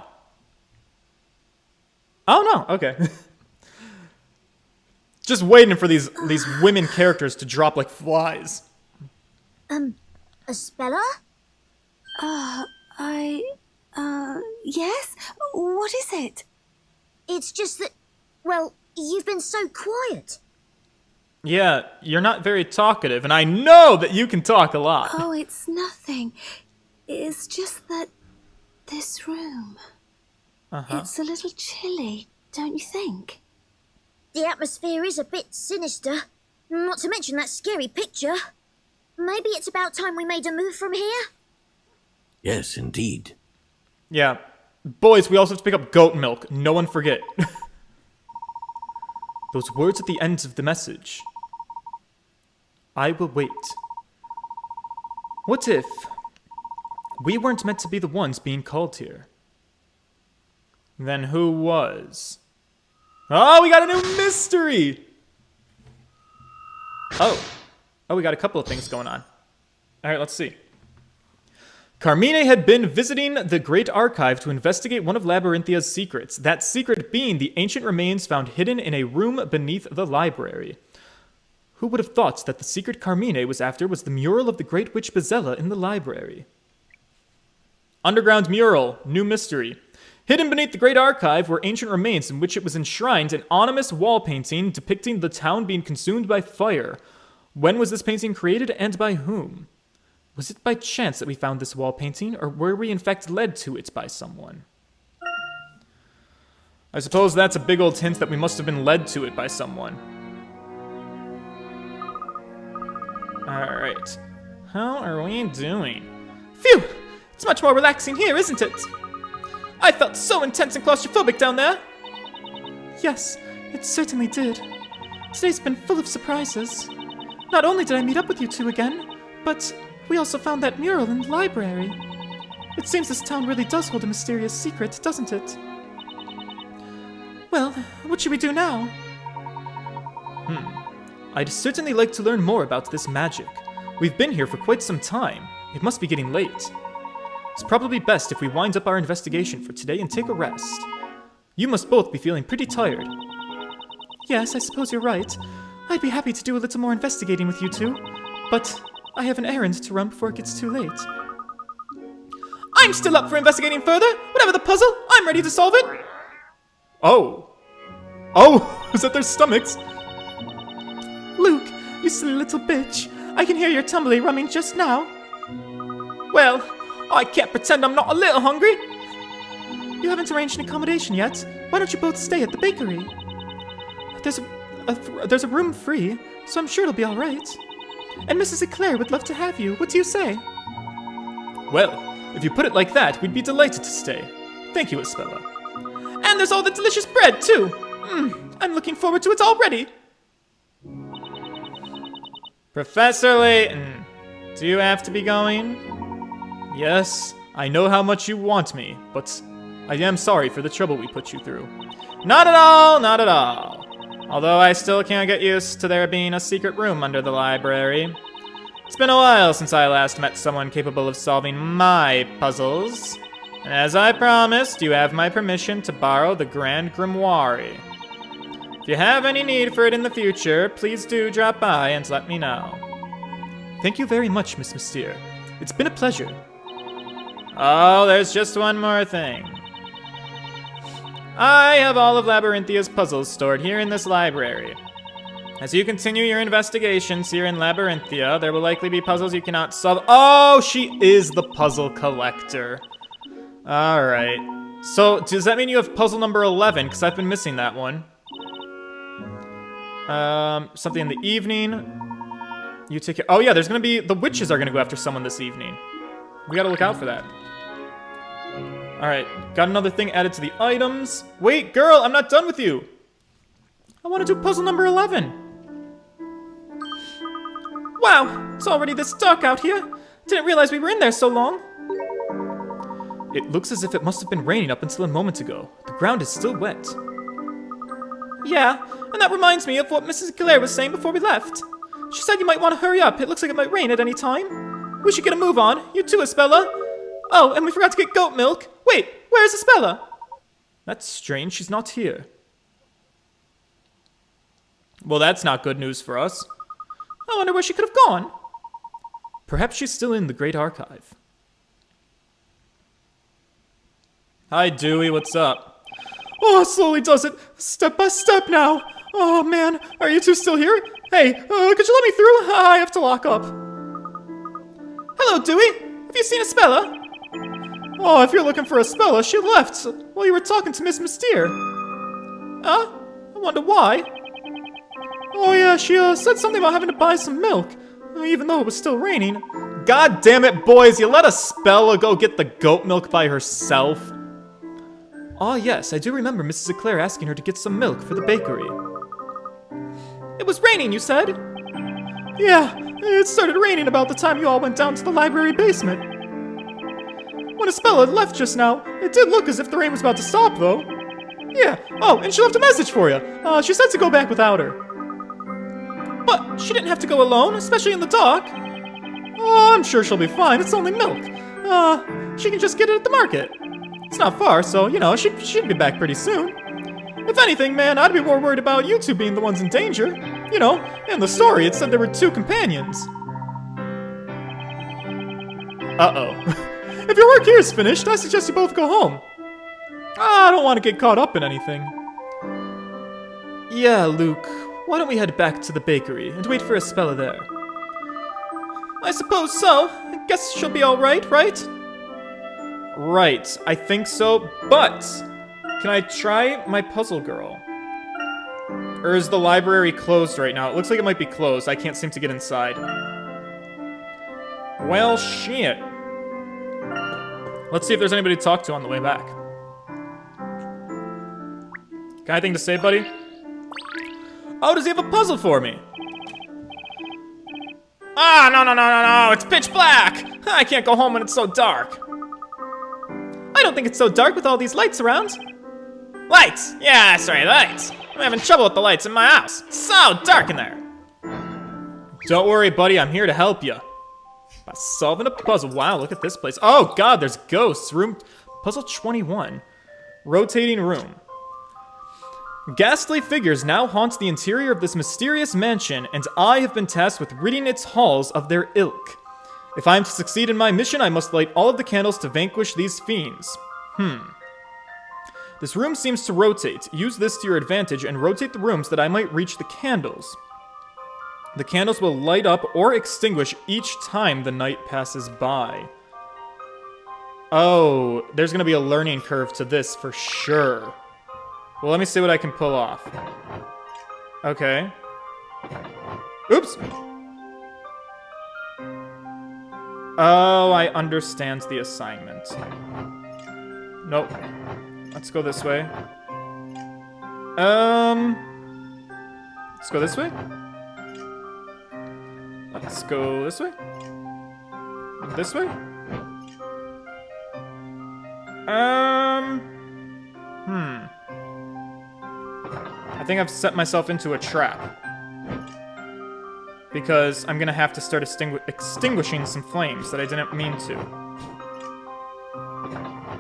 Oh no, okay. Just waiting for these women characters to drop like flies. Espella? Yes? What is it? It's just that, well, you've been so quiet. Yeah, you're not very talkative, and I know that you can talk a lot. Oh, it's nothing. It's just that this room. It's a little chilly, don't you think? The atmosphere is a bit sinister. Not to mention that scary picture. Maybe it's about time we made a move from here? Yes, indeed. Yeah. Boys, we also have to pick up goat milk. No one forget. Those words at the end of the message. I will wait. What if we weren't meant to be the ones being called here? Then who was? Oh, we got a new mystery! Oh, we got a couple of things going on. Alright, let's see. Carmine had been visiting the Great Archive to investigate one of Labyrinthia's secrets, that secret being the ancient remains found hidden in a room beneath the library. Who would have thought that the secret Carmine was after was the mural of the Great Witch Bezella in the library? Underground mural, new mystery. Hidden beneath the Great Archive were ancient remains in which it was enshrined an ominous wall painting depicting the town being consumed by fire. When was this painting created and by whom? Was it by chance that we found this wall painting, or were we in fact led to it by someone? I suppose that's a big old hint that we must have been led to it by someone. Alright. How are we doing? Phew! It's much more relaxing here, isn't it? I felt so intense and claustrophobic down there. Yes, it certainly did. Today's been full of surprises. Not only did I meet up with you two again, but we also found that mural in the library. It seems this town really does hold a mysterious secret, doesn't it? Well, what should we do now? I'd certainly like to learn more about this magic. We've been here for quite some time. It must be getting late. It's probably best if we wind up our investigation for today and take a rest. You must both be feeling pretty tired. Yes, I suppose you're right. I'd be happy to do a little more investigating with you two, but I have an errand to run before it gets too late. I'm still up for investigating further! Whatever the puzzle, I'm ready to solve it! Oh, is that their stomachs? Luke, you silly little bitch. I can hear your tumbly rumming just now. Well, I can't pretend I'm not a little hungry. You haven't arranged an accommodation yet. Why don't you both stay at the bakery? There's a room free, so I'm sure it'll be all right. And Mrs. Eclair would love to have you. What do you say? Well, if you put it like that, we'd be delighted to stay. Thank you, Espella. And there's all the delicious bread, too. I'm looking forward to it already. Professor Layton, do you have to be going? Yes, I know how much you want me, but I am sorry for the trouble we put you through. Not at all, not at all. Although I still can't get used to there being a secret room under the library. It's been a while since I last met someone capable of solving my puzzles. And as I promised, you have my permission to borrow the Grand Grimoire. If you have any need for it in the future, please do drop by and let me know. Thank you very much, Miss Mystere. It's been a pleasure. Oh, there's just one more thing. I have all of Labyrinthia's puzzles stored here in this library. As you continue your investigations here in Labyrinthia, there will likely be puzzles you cannot solve. Oh, she is the puzzle collector. Alright. So, does that mean you have puzzle number 11? Because I've been missing that one. Something in the evening. You take care. Oh yeah, there's gonna be, the witches are gonna go after someone this evening. We gotta look out for that. Alright, got another thing added to the items. Wait, girl, I'm not done with you. I wanna do puzzle number 11. Wow, it's already this dark out here. Didn't realize we were in there so long. It looks as if it must have been raining up until a moment ago. The ground is still wet. Yeah, and that reminds me of what Mrs. Cellar was saying before we left. She said you might want to hurry up. It looks like it might rain at any time. We should get a move on. You too, Espella. Oh, and we forgot to get goat milk. Wait, where's Espella? That's strange. She's not here. Well, that's not good news for us. I wonder where she could have gone. Perhaps she's still in the Great Archive. Hi, Dewey. What's up? Oh, slowly does it. Step by step now. Oh, man. Are you two still here? Hey, could you let me through? I have to lock up. Hello, Dewey. Have you seen Espella? Oh, if you're looking for Espella, she left while you were talking to Miss Mystere. I wonder why. Oh, yeah, she said something about having to buy some milk, even though it was still raining. God damn it, boys. You let Espella go get the goat milk by herself. Ah, yes, I do remember Mrs. Eclair asking her to get some milk for the bakery. It was raining, you said? Yeah, it started raining about the time you all went down to the library basement. When Espella left just now, it did look as if the rain was about to stop, though. Yeah, oh, and she left a message for you. She said to go back without her. But she didn't have to go alone, especially in the dark. Oh, I'm sure she'll be fine. It's only milk. She can just get it at the market. It's not far, so, you know, she should be back pretty soon. If anything, man, I'd be more worried about you two being the ones in danger. You know, in the story, it said there were 2 companions. Uh-oh. If your work here is finished, I suggest you both go home. I don't want to get caught up in anything. Yeah, Luke, why don't we head back to the bakery and wait for Espella there? I suppose so. I guess she'll be alright, right? Right, I think so, but can I try my puzzle girl? Or is the library closed right now? It looks like it might be closed. I can't seem to get inside. Well, shit. Let's see if there's anybody to talk to on the way back. Got anything to say, buddy? Oh, does he have a puzzle for me? Ah, no, it's pitch black! I can't go home when it's so dark. I don't think it's so dark with all these lights around. Lights! Yeah, sorry, lights. I'm having trouble with the lights in my house. It's so dark in there. Don't worry, buddy, I'm here to help you. By solving a puzzle. Wow, look at this place. Oh, God, there's ghosts. Room... Puzzle 21. Rotating room. Ghastly figures now haunt the interior of this mysterious mansion, and I have been tasked with ridding its halls of their ilk. If I am to succeed in my mission, I must light all of the candles to vanquish these fiends. This room seems to rotate. Use this to your advantage and rotate the rooms that I might reach the candles. The candles will light up or extinguish each time the night passes by. Oh, there's gonna be a learning curve to this for sure. Well, let me see what I can pull off. Okay. Oops! Oh, I understand the assignment. Nope. Let's go this way. Let's go this way. Let's go this way. This way. I think I've set myself into a trap. Because I'm gonna have to start extinguishing some flames that I didn't mean to.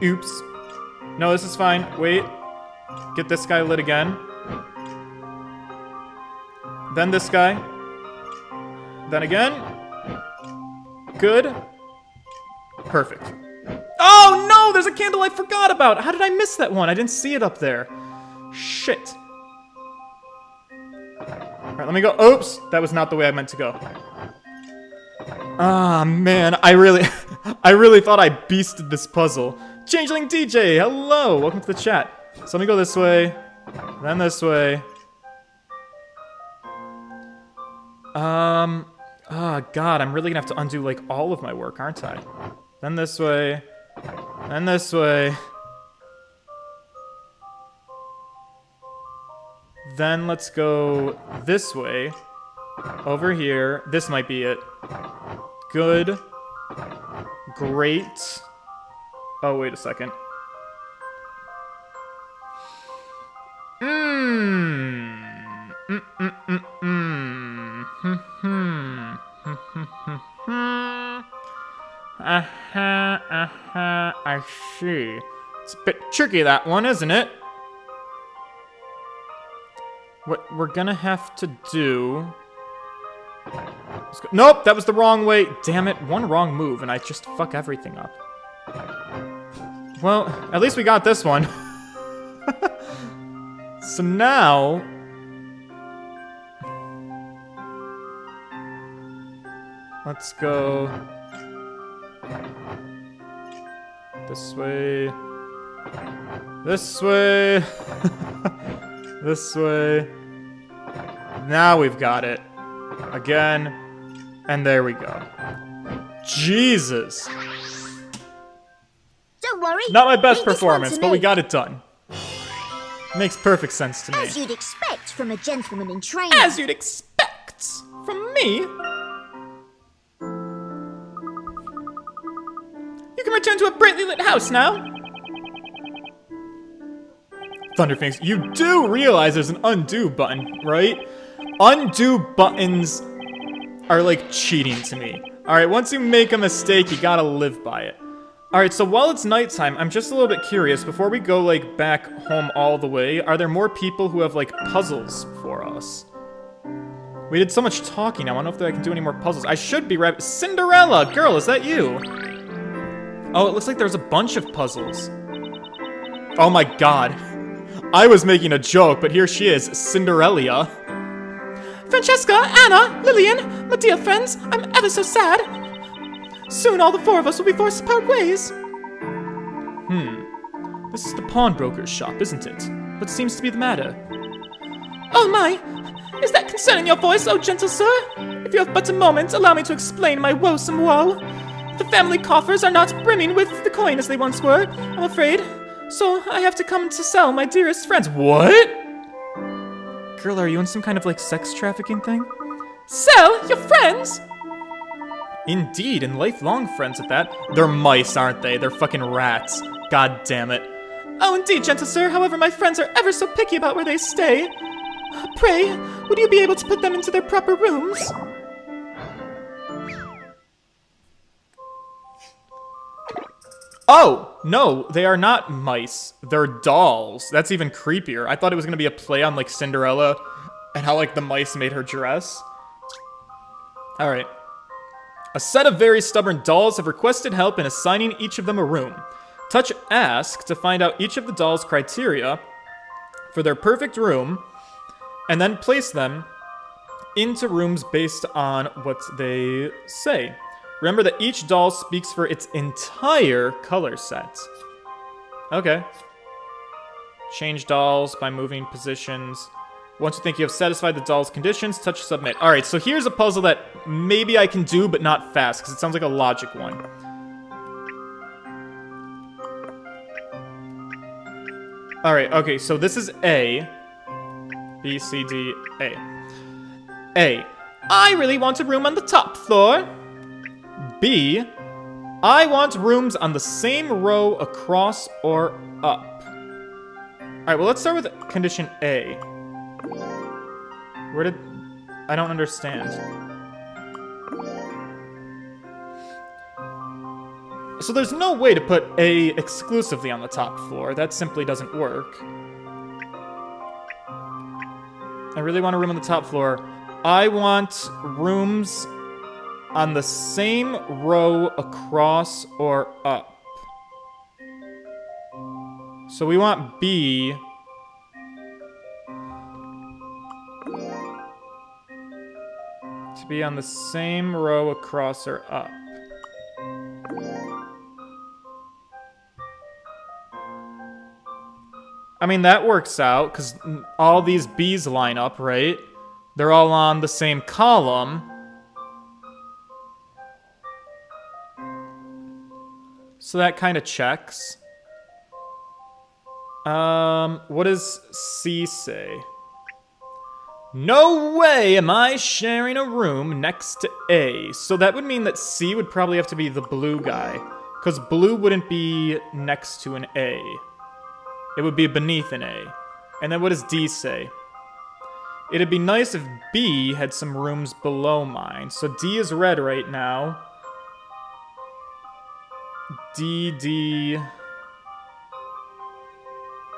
Oops. No, this is fine. Wait. Get this guy lit again. Then this guy. Then again. Good. Perfect. Oh no! There's a candle I forgot about! How did I miss that one? I didn't see it up there. Shit. Alright, let me go. Oops! That was not the way I meant to go. Ah, man. I really thought I beasted this puzzle. Changeling DJ, hello! Welcome to the chat. So let me go this way. Then this way. Oh god, I'm really gonna have to undo, like, all of my work, aren't I? Then this way. Then this way. Then let's go this way. Over here. This might be it. Good. Great. Oh, wait a second. I see. It's a bit tricky, that one, isn't it? What we're gonna have to do... Nope, that was the wrong way. Damn it, one wrong move and I just fuck everything up. Well, at least we got this one. So now... let's go... this way... this way... this way... Now we've got it. Again. And there we go. Jesus! Don't worry. Not my best leave this one performance, to but we me. got it done. Makes perfect sense to me. As you'd expect from a gentleman in training. As you'd expect from me. You can return to a brightly lit house now. Thunderfangs, you do realize there's an undo button, right? Undo buttons are like cheating to me. Alright, once you make a mistake, you gotta live by it. Alright, so while it's nighttime, I'm just a little bit curious, before we go, like, back home all the way, are there more people who have, like, puzzles for us? We did so much talking, I don't know if I can do any more puzzles. I should be right- Cinderella! Girl, is that you? Oh, it looks like there's a bunch of puzzles. Oh my god. I was making a joke, but here she is, Cinderella. Francesca, Anna, Lillian, my dear friends, I'm ever so sad. Soon all the four of us will be forced to part ways. This is the pawnbroker's shop, isn't it? What seems to be the matter? Oh my! Is that concerning your voice, oh gentle sir? If you have but a moment, allow me to explain my woesome woe. The family coffers are not brimming with the coin as they once were, I'm afraid. So I have to come to sell my dearest friends. What? Girl, are you in some kind of, like, sex trafficking thing? Sell your friends? Indeed, and lifelong friends at that. They're mice, aren't they? They're fucking rats. God damn it. Oh, indeed, gentle sir. However, my friends are ever so picky about where they stay. Pray, would you be able to put them into their proper rooms? Oh, no, they are not mice. They're dolls. That's even creepier. I thought it was gonna be a play on, like, Cinderella and how, like, the mice made her dress. Alright. A set of very stubborn dolls have requested help in assigning each of them a room. Touch Ask to find out each of the dolls' criteria for their perfect room, and then place them into rooms based on what they say. Remember that each doll speaks for its entire color set. Okay. Change dolls by moving positions. Once you think you have satisfied the doll's conditions, touch Submit. Alright, so here's a puzzle that maybe I can do, but not fast, because it sounds like a logic one. Alright, okay, so this is A. B, C, D, A. A. I really want a room on the top floor. B. I want rooms on the same row across or up. Alright, well, let's start with condition A. Where did... I don't understand. So there's no way to put A exclusively on the top floor. That simply doesn't work. I really want a room on the top floor. I want rooms on the same row across or up. So we want B to be on the same row across or up. I mean, that works out, because all these B's line up, right? They're all on the same column. So that kind of checks. What does C say? No way am I sharing a room next to A. So that would mean that C would probably have to be the blue guy, because blue wouldn't be next to an A. It would be beneath an A. And then what does D say? It'd be nice if B had some rooms below mine. So D is red right now. D.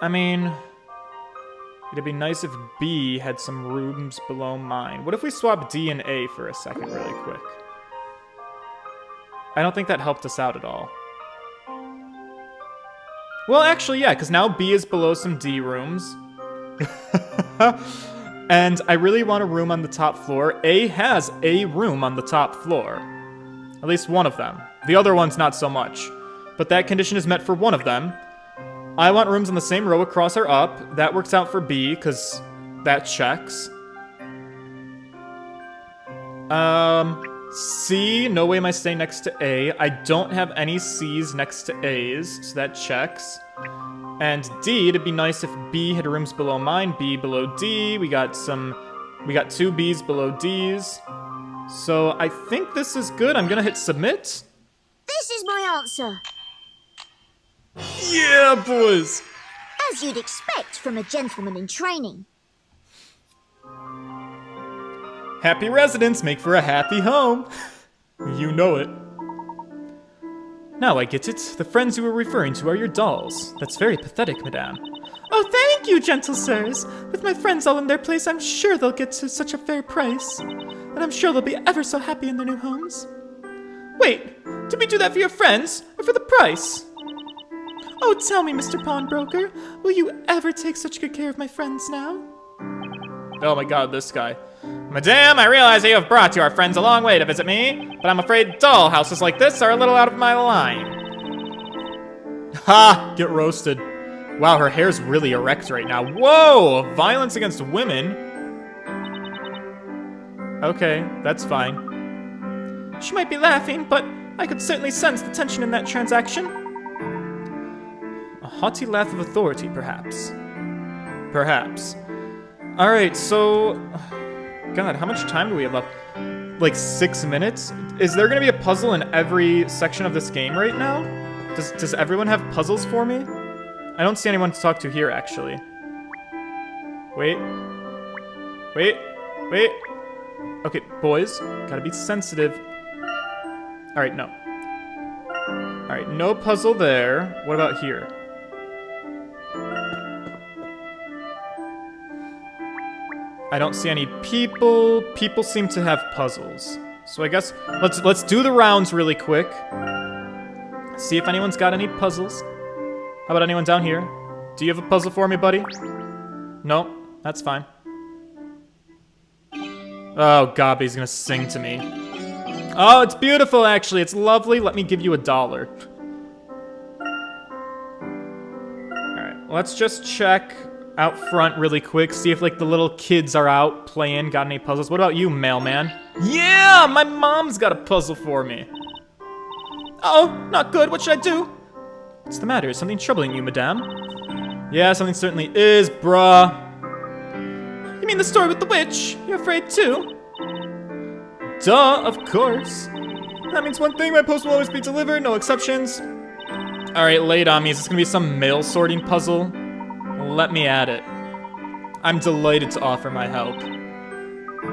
I mean, it'd be nice if B had some rooms below mine. What if we swap D and A for a second really quick? I don't think that helped us out at all. Well, actually, yeah, because now B is below some D rooms. And I really want a room on the top floor. A has a room on the top floor. At least one of them. The other one's not so much. But that condition is met for one of them. I want rooms on the same row across or up. That works out for B, because that checks. C, no way am I staying next to A. I don't have any C's next to A's, so that checks. And D, it'd be nice if B had rooms below mine, B below D. We got two B's below D's. So I think this is good. I'm gonna hit submit. This is my answer. Yeah, boys! As you'd expect from a gentleman in training. Happy residents make for a happy home. You know it. Now I get it. The friends you were referring to are your dolls. That's very pathetic, madame. Oh, thank you, gentle sirs. With my friends all in their place, I'm sure they'll get to such a fair price. And I'm sure they'll be ever so happy in their new homes. Wait, did we do that for your friends, or for the price? Oh, tell me, Mr. Pawnbroker, will you ever take such good care of my friends now? Oh my god, this guy. Madame, I realize that you have brought your friends a long way to visit me, but I'm afraid doll houses like this are a little out of my line. Ha! Get roasted. Wow, her hair's really erect right now. Whoa! Violence against women? Okay, that's fine. She might be laughing, but I could certainly sense the tension in that transaction. A haughty laugh of authority, perhaps. Perhaps. Alright, so... God, how much time do we have left? Like 6 minutes? Is there gonna be a puzzle in every section of this game right now? Does everyone have puzzles for me? I don't see anyone to talk to here, actually. Wait. Okay, boys, gotta be sensitive. Alright, no. Alright, no puzzle there. What about here? I don't see any people. People seem to have puzzles. So I guess let's do the rounds really quick. See if anyone's got any puzzles. How about anyone down here? Do you have a puzzle for me, buddy? No, that's fine. Oh god, he's gonna sing to me. Oh, it's beautiful actually. It's lovely. Let me give you $1. Alright, let's just check out front really quick, see if like the little kids are out playing, got any puzzles. What about you, mailman? Yeah, my mom's got a puzzle for me. Uh-oh, not good, what should I do? What's the matter? Is something troubling you, madame? Yeah, something certainly is, bruh. You mean the story with the witch? You're afraid too? Duh, of course. That means one thing, my post will always be delivered, no exceptions. Alright, lay it on me. Is this gonna be some mail sorting puzzle? Let me at it. I'm delighted to offer my help.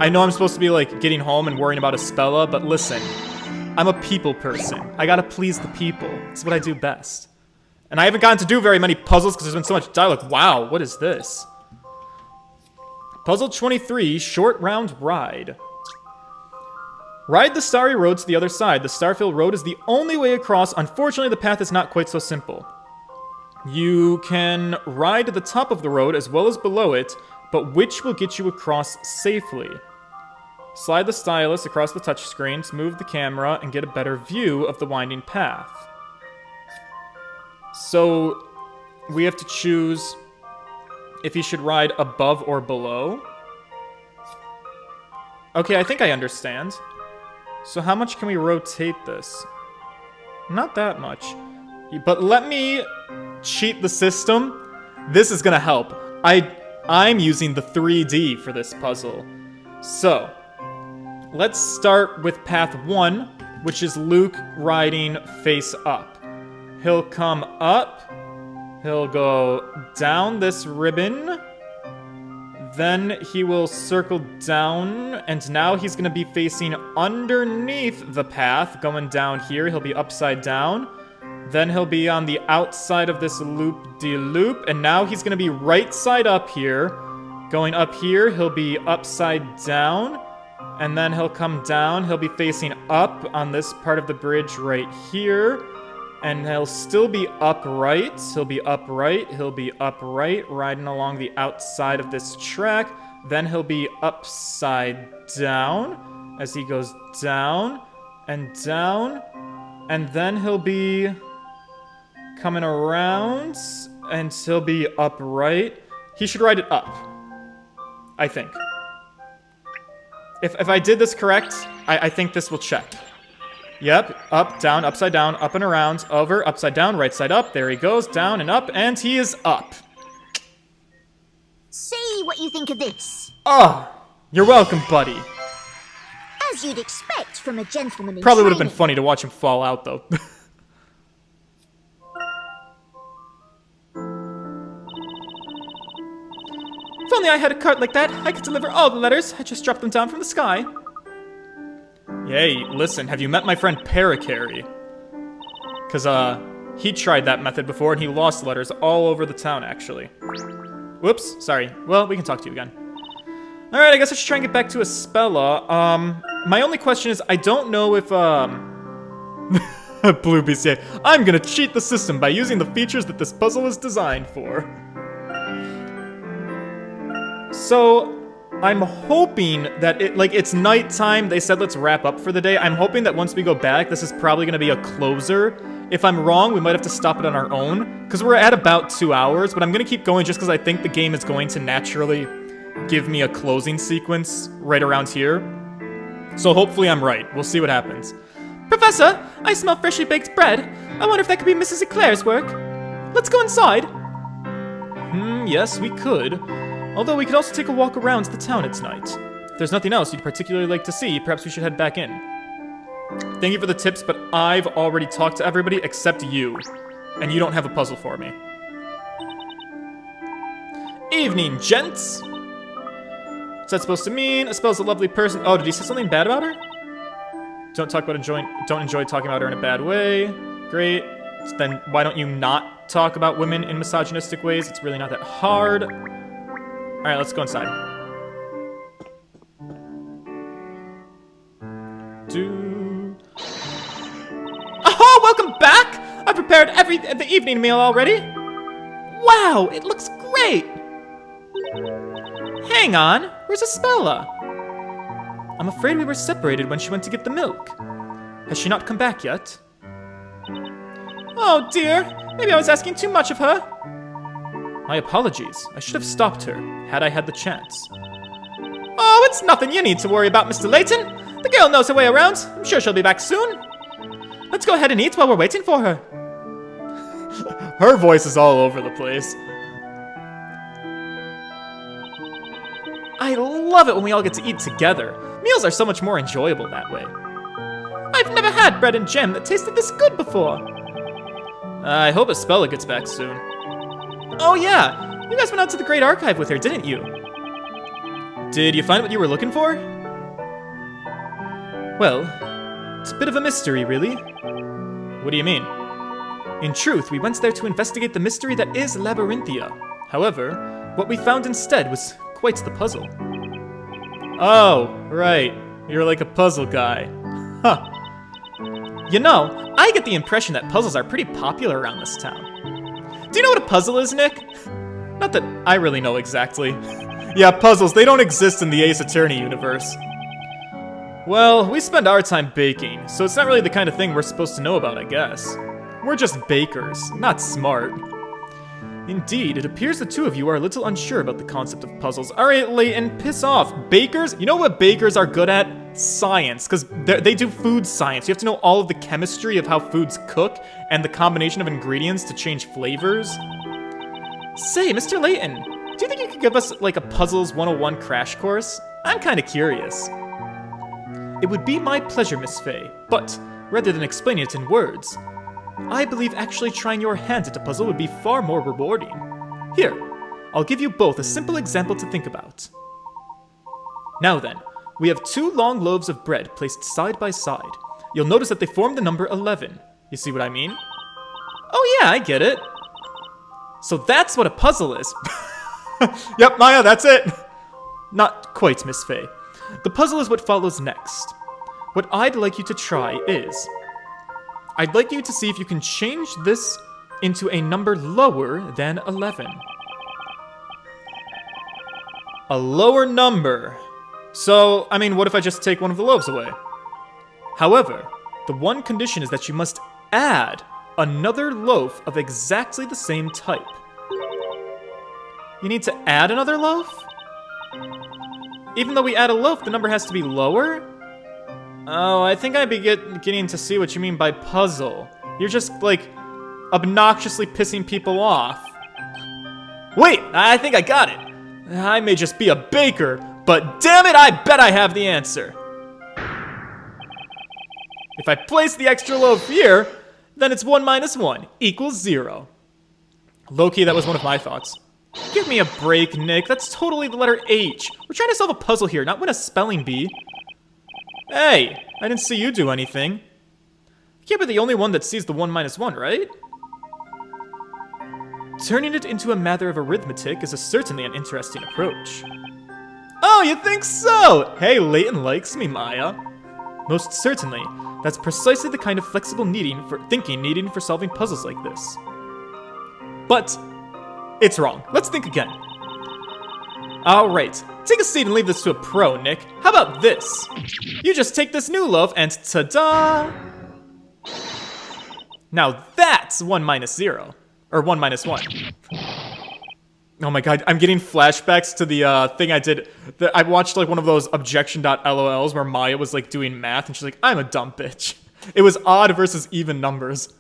I know I'm supposed to be like getting home and worrying about Espella, but listen. I'm a people person. I gotta please the people. It's what I do best. And I haven't gotten to do very many puzzles because there's been so much dialogue. Wow, what is this? Puzzle 23, Short Round Ride. Ride the starry road to the other side. The Starfield Road is the only way across. Unfortunately, the path is not quite so simple. You can ride to the top of the road as well as below it, but which will get you across safely? Slide the stylus across the touchscreen to move the camera and get a better view of the winding path. So, we have to choose if you should ride above or below. Okay, I think I understand. So how much can we rotate this? Not that much. But let me cheat the system. This is gonna help. I'm using the 3D for this puzzle. So, let's start with path 1, which is Luke riding face up. He'll come up, he'll go down this ribbon, then he will circle down, and now he's gonna be facing underneath the path, going down here. He'll be upside down. Then he'll be on the outside of this loop-de-loop, and now he's gonna be right side up here. Going up here, he'll be upside down, and then he'll come down. He'll be facing up on this part of the bridge right here, and he'll still be upright. He'll be upright, he'll be upright, riding along the outside of this track. Then he'll be upside down as he goes down, and then he'll be coming around, and he'll be upright. He should ride it up, I think. If I did this correct, I think this will check. Yep, up, down, upside down, up and around, over, upside down, right side up. There he goes, down and up, and he is up. See what you think of this. Oh, you're welcome, buddy. As you'd expect from a gentleman in Probably would have been training. funny to watch him fall out, though. If only I had a cart like that, I could deliver all the letters. I just dropped them down from the sky. Hey, listen, have you met my friend Paracarry? Because, he tried that method before and he lost letters all over the town, actually. Whoops, sorry. Well, we can talk to you again. Alright, I guess I should try and get back to Espella. My only question is, I don't know if, Blue BCA, I'm gonna cheat the system by using the features that this puzzle is designed for. So, I'm hoping that it's nighttime. They said let's wrap up for the day. I'm hoping that once we go back, this is probably going to be a closer. If I'm wrong, we might have to stop it on our own, because we're at about 2 hours, but I'm going to keep going just because I think the game is going to naturally give me a closing sequence right around here. So hopefully I'm right. We'll see what happens. Professor, I smell freshly baked bread. I wonder if that could be Mrs. Eclair's work. Let's go inside. Yes, we could. Although we could also take a walk around the town at night. If there's nothing else you'd particularly like to see, perhaps we should head back in. Thank you for the tips, but I've already talked to everybody except you. And you don't have a puzzle for me. Evening, gents! What's that supposed to mean? Espel's a lovely person. Oh, did he say something bad about her? Don't enjoy talking about her in a bad way. Great. So then why don't you not talk about women in misogynistic ways? It's really not that hard. Alright, let's go inside. Oh, welcome back! I've prepared the evening meal already. Wow, it looks great! Hang on, where's Espella? I'm afraid we were separated when she went to get the milk. Has she not come back yet? Oh dear, maybe I was asking too much of her. My apologies. I should have stopped her, had I had the chance. Oh, it's nothing you need to worry about, Mr. Layton. The girl knows her way around. I'm sure she'll be back soon. Let's go ahead and eat while we're waiting for her. Her voice is all over the place. I love it when we all get to eat together. Meals are so much more enjoyable that way. I've never had bread and jam that tasted this good before. I hope Espella gets back soon. Oh yeah, you guys went out to the Great Archive with her, didn't you? Did you find what you were looking for? Well, It's a bit of a mystery, really. What do you mean? In truth, we went there to investigate the mystery that is Labyrinthia. However, what we found instead was quite the puzzle. Oh, right. You're like a puzzle guy. Huh. You know, I get the impression that puzzles are pretty popular around this town. Do you know what a puzzle is, Nick? Not that I really know exactly. Yeah, puzzles, they don't exist in the Ace Attorney universe. Well, we spend our time baking, so it's not really the kind of thing we're supposed to know about, I guess. We're just bakers, not smart. Indeed, it appears the two of you are a little unsure about the concept of puzzles. Alright, Layton, piss off. Bakers? You know what bakers are good at? Science, because they do food science. You have to know all of the chemistry of how foods cook and the combination of ingredients to change flavors. Say, Mr. Layton, do you think you could give us, like, a Puzzles 101 crash course? I'm kind of curious. It would be my pleasure, Miss Faye, but rather than explaining it in words, I believe actually trying your hands at a puzzle would be far more rewarding. Here, I'll give you both a simple example to think about. Now then, we have 2 long loaves of bread placed side by side. You'll notice that they form the number 11. You see what I mean? Oh yeah, I get it. So that's what a puzzle is. Yep, Maya, that's it. Not quite, Miss Faye. The puzzle is what follows next. What I'd like you to try is... I'd like you to see if you can change this into a number lower than 11. A lower number. So, I mean, what if I just take one of the loaves away? However, the one condition is that you must add another loaf of exactly the same type. You need to add another loaf? Even though we add a loaf, the number has to be lower? Oh, I think I'd be getting to see what you mean by puzzle. You're just, like, obnoxiously pissing people off. Wait, I think I got it. I may just be a baker, but damn it, I bet I have the answer. If I place the extra loaf here, then it's 1 minus 1 equals 0. Low-key, that was one of my thoughts. Give me a break, Nick. That's totally the letter H. We're trying to solve a puzzle here, not win a spelling bee. Hey, I didn't see you do anything. You can't be the only one that sees the 1 minus 1, right? Turning it into a matter of arithmetic is certainly an interesting approach. Oh, you think so? Hey, Layton likes me, Maya. Most certainly. That's precisely the kind of flexible thinking needed for solving puzzles like this. But it's wrong. Let's think again. Alright, take a seat and leave this to a pro, Nick. How about this? You just take this new loaf and ta-da! Now that's 1 minus 0. Or 1 minus 1. Oh my god, I'm getting flashbacks to the thing I did. I watched like one of those objection.lols where Maya was like doing math and she's like, I'm a dumb bitch. It was odd versus even numbers.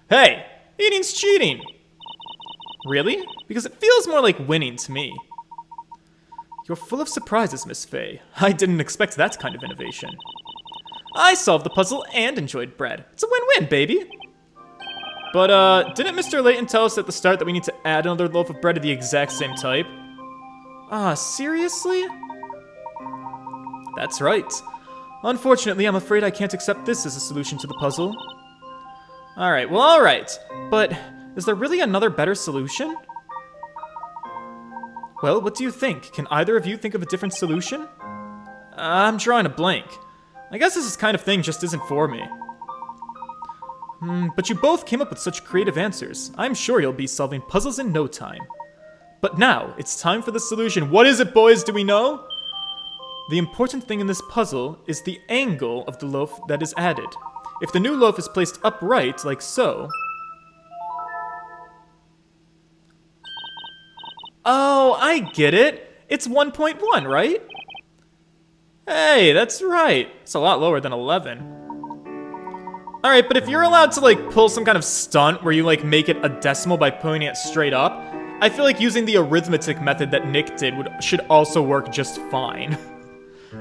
Hey, eating's cheating. Really? Because it feels more like winning to me. You're full of surprises, Miss Faye. I didn't expect that kind of innovation. I solved the puzzle and enjoyed bread. It's a win-win, baby. But, didn't Mr. Layton tell us at the start that we need to add another loaf of bread of the exact same type? Ah, seriously? That's right. Unfortunately, I'm afraid I can't accept this as a solution to the puzzle. Alright, well, alright. But, is there really another better solution? Well, what do you think? Can either of you think of a different solution? I'm drawing a blank. I guess this kind of thing just isn't for me. But you both came up with such creative answers. I'm sure you'll be solving puzzles in no time. But now, it's time for the solution. What is it, boys? Do we know? The important thing in this puzzle is the angle of the loaf that is added. If the new loaf is placed upright, like so... Oh, I get it. It's 1.1, right? Hey, that's right. It's a lot lower than 11. Alright, but if you're allowed to, like, pull some kind of stunt where you, like, make it a decimal by pulling it straight up, I feel like using the arithmetic method that Nick did should also work just fine.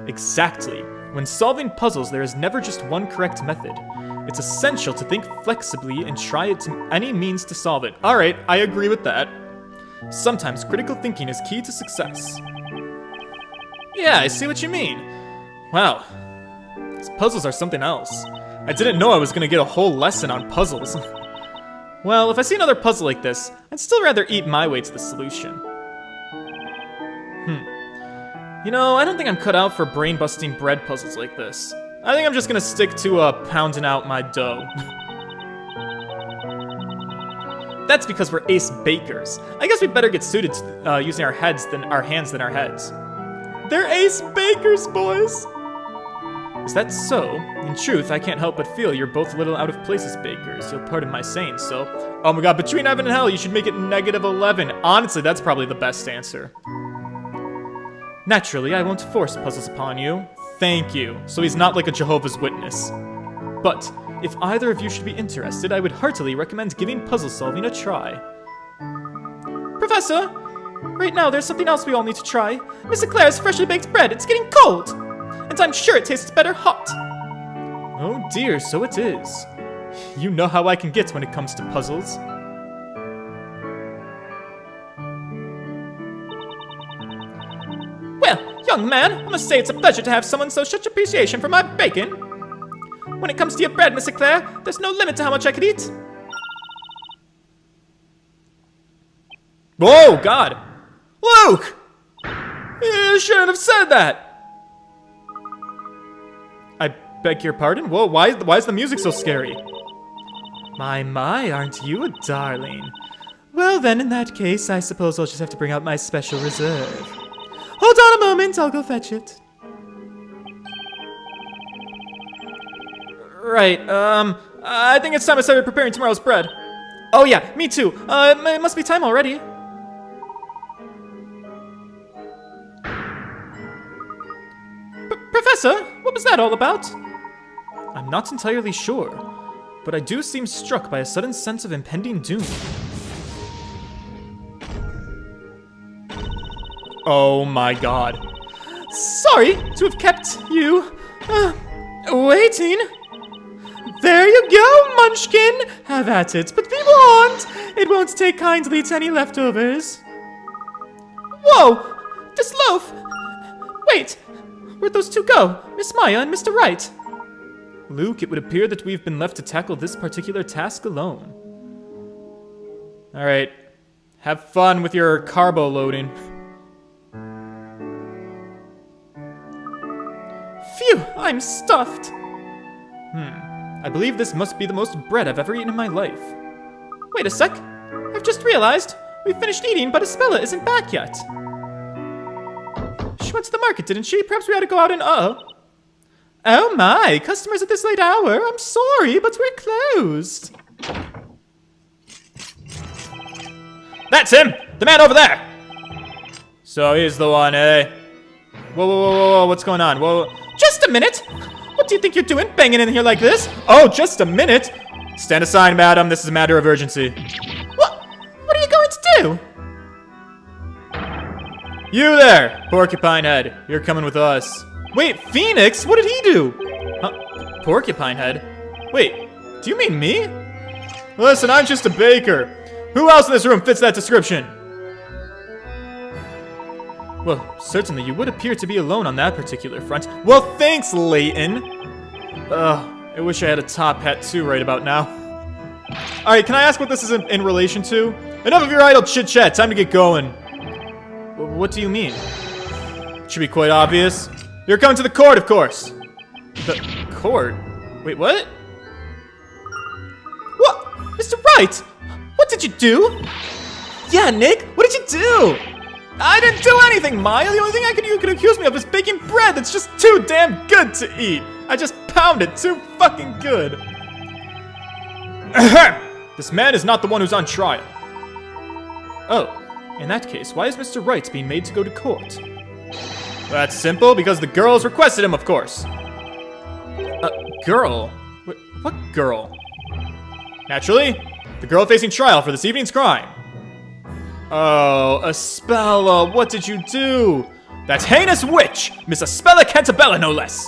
Exactly. When solving puzzles, there is never just one correct method. It's essential to think flexibly and try it to any means to solve it. Alright, I agree with that. Sometimes critical thinking is key to success. Yeah, I see what you mean. Wow. These puzzles are something else. I didn't know I was gonna get a whole lesson on puzzles. Well, if I see another puzzle like this, I'd still rather eat my way to the solution. You know, I don't think I'm cut out for brain-busting bread puzzles like this. I think I'm just gonna stick to pounding out my dough. That's because we're ace bakers. I guess we better get suited to using our hands than our heads. They're ace bakers, boys! Is that so? In truth, I can't help but feel you're both a little out of place as bakers. You'll pardon my saying so. Oh my god, between heaven and hell, you should make it -11. Honestly, that's probably the best answer. Naturally, I won't force puzzles upon you. Thank you. So he's not like a Jehovah's Witness. But, if either of you should be interested, I would heartily recommend giving puzzle solving a try. Professor! Right now, there's something else we all need to try. Miss Eclair's freshly baked bread. It's getting cold! And I'm sure it tastes better hot. Oh dear, so it is. You know how I can get when it comes to puzzles. Well, young man, I must say it's a pleasure to have someone show such appreciation for my bacon. When it comes to your bread, Miss Eclair, there's no limit to how much I could eat. Whoa, God! Luke! You shouldn't have said that! I beg your pardon? Whoa, why is the music so scary? My, aren't you a darling? Well then, in that case, I suppose I'll just have to bring out my special reserve. Hold on a moment, I'll go fetch it. Right, I think it's time I started preparing tomorrow's bread. Oh yeah, me too. It must be time already. Professor, what was that all about? I'm not entirely sure, but I do seem struck by a sudden sense of impending doom. Oh my god. Sorry to have kept you, waiting. There you go, Munchkin! Have at it, but be warned, it won't take kindly to any leftovers. Whoa! This loaf! Wait! Where'd those two go? Miss Maya and Mr. Wright? Luke, it would appear that we've been left to tackle this particular task alone. Alright. Have fun with your carbo loading. Phew! I'm stuffed! I believe this must be the most bread I've ever eaten in my life. Wait a sec. I've just realized. We finished eating, but Isabella isn't back yet. She went to the market, didn't she? Perhaps we ought to go out and Oh my, customers at this late hour. I'm sorry, but we're closed. That's him! The man over there! So he's the one, eh? Whoa, what's going on? Whoa. Just a minute! What do you think you're doing, banging in here like this? Oh, just a minute! Stand aside, madam. This is a matter of urgency. What are you going to do? You there, Porcupine Head. You're coming with us. Wait, Phoenix? What did he do? Porcupine Head? Wait, do you mean me? Listen, I'm just a baker. Who else in this room fits that description? Well, certainly you would appear to be alone on that particular front. Well, thanks, Layton. I wish I had a top hat too right about now. Alright, can I ask what this is in relation to? Enough of your idle chit-chat, time to get going. What do you mean? Should be quite obvious. You're coming to the court, of course. The court? Wait, what? What? Mr. Wright! What did you do? Yeah, Nick, what did you do? I didn't do anything, Maya. The only thing you could accuse me of is baking bread that's just too damn good to eat. I just pounded too fucking good. This man is not the one who's on trial. Oh, in that case, why is Mr. Wright being made to go to court? That's simple, because the girls requested him, of course. Girl? What girl? Naturally, the girl facing trial for this evening's crime. Oh, Aspella, what did you do? That heinous witch, Miss Aspella Cantabella, no less.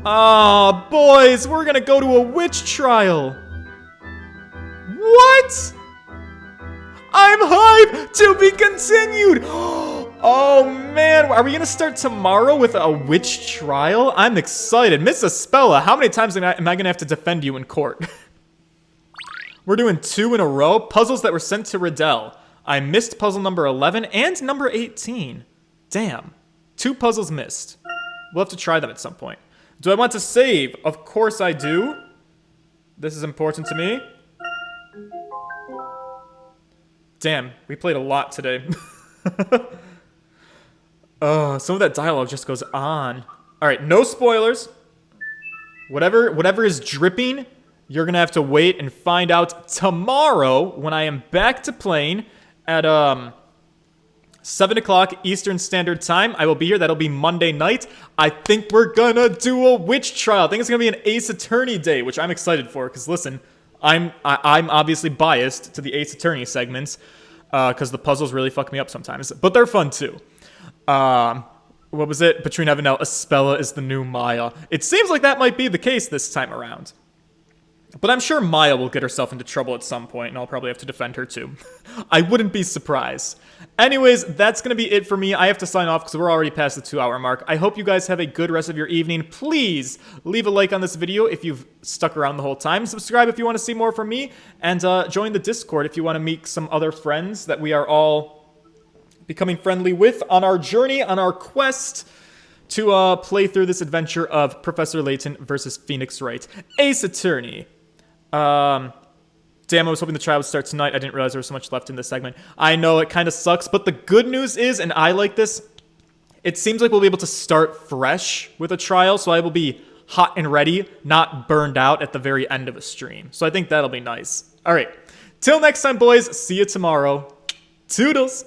Ah, boys, we're gonna go to a witch trial. What? I'm hyped to be continued. Oh man, are we gonna start tomorrow with a witch trial? I'm excited. Miss Espella, how many times am I gonna have to defend you in court? We're doing 2 in a row. Puzzles that were sent to Riddell. I missed puzzle number 11 and number 18. Damn. 2 puzzles missed. We'll have to try them at some point. Do I want to save? Of course I do. This is important to me. Damn, we played a lot today. Some of that dialogue just goes on. Alright, no spoilers. Whatever is dripping, you're gonna have to wait and find out tomorrow when I am back to playing at 7 o'clock Eastern Standard Time. I will be here. That'll be Monday night. I think we're gonna do a witch trial. I think it's gonna be an Ace Attorney day, which I'm excited for. Because listen, I'm obviously biased to the Ace Attorney segments, because the puzzles really fuck me up sometimes, but they're fun too. What was it? Between Heaven and Hell, Espella is the new Maya. It seems like that might be the case this time around. But I'm sure Maya will get herself into trouble at some point, and I'll probably have to defend her too. I wouldn't be surprised. Anyways, that's going to be it for me. I have to sign off because we're already past the 2-hour mark. I hope you guys have a good rest of your evening. Please leave a like on this video if you've stuck around the whole time. Subscribe if you want to see more from me. And join the Discord if you want to meet some other friends that we are all becoming friendly with on our journey, on our quest to play through this adventure of Professor Layton versus Phoenix Wright, Ace Attorney. Damn, I was hoping the trial would start tonight. I didn't realize there was so much left in this segment. I know, it kind of sucks, but the good news is, and I like this, it seems like we'll be able to start fresh with a trial, so I will be hot and ready, not burned out at the very end of a stream. So I think that'll be nice. All right, till next time, boys. See you tomorrow. Toodles!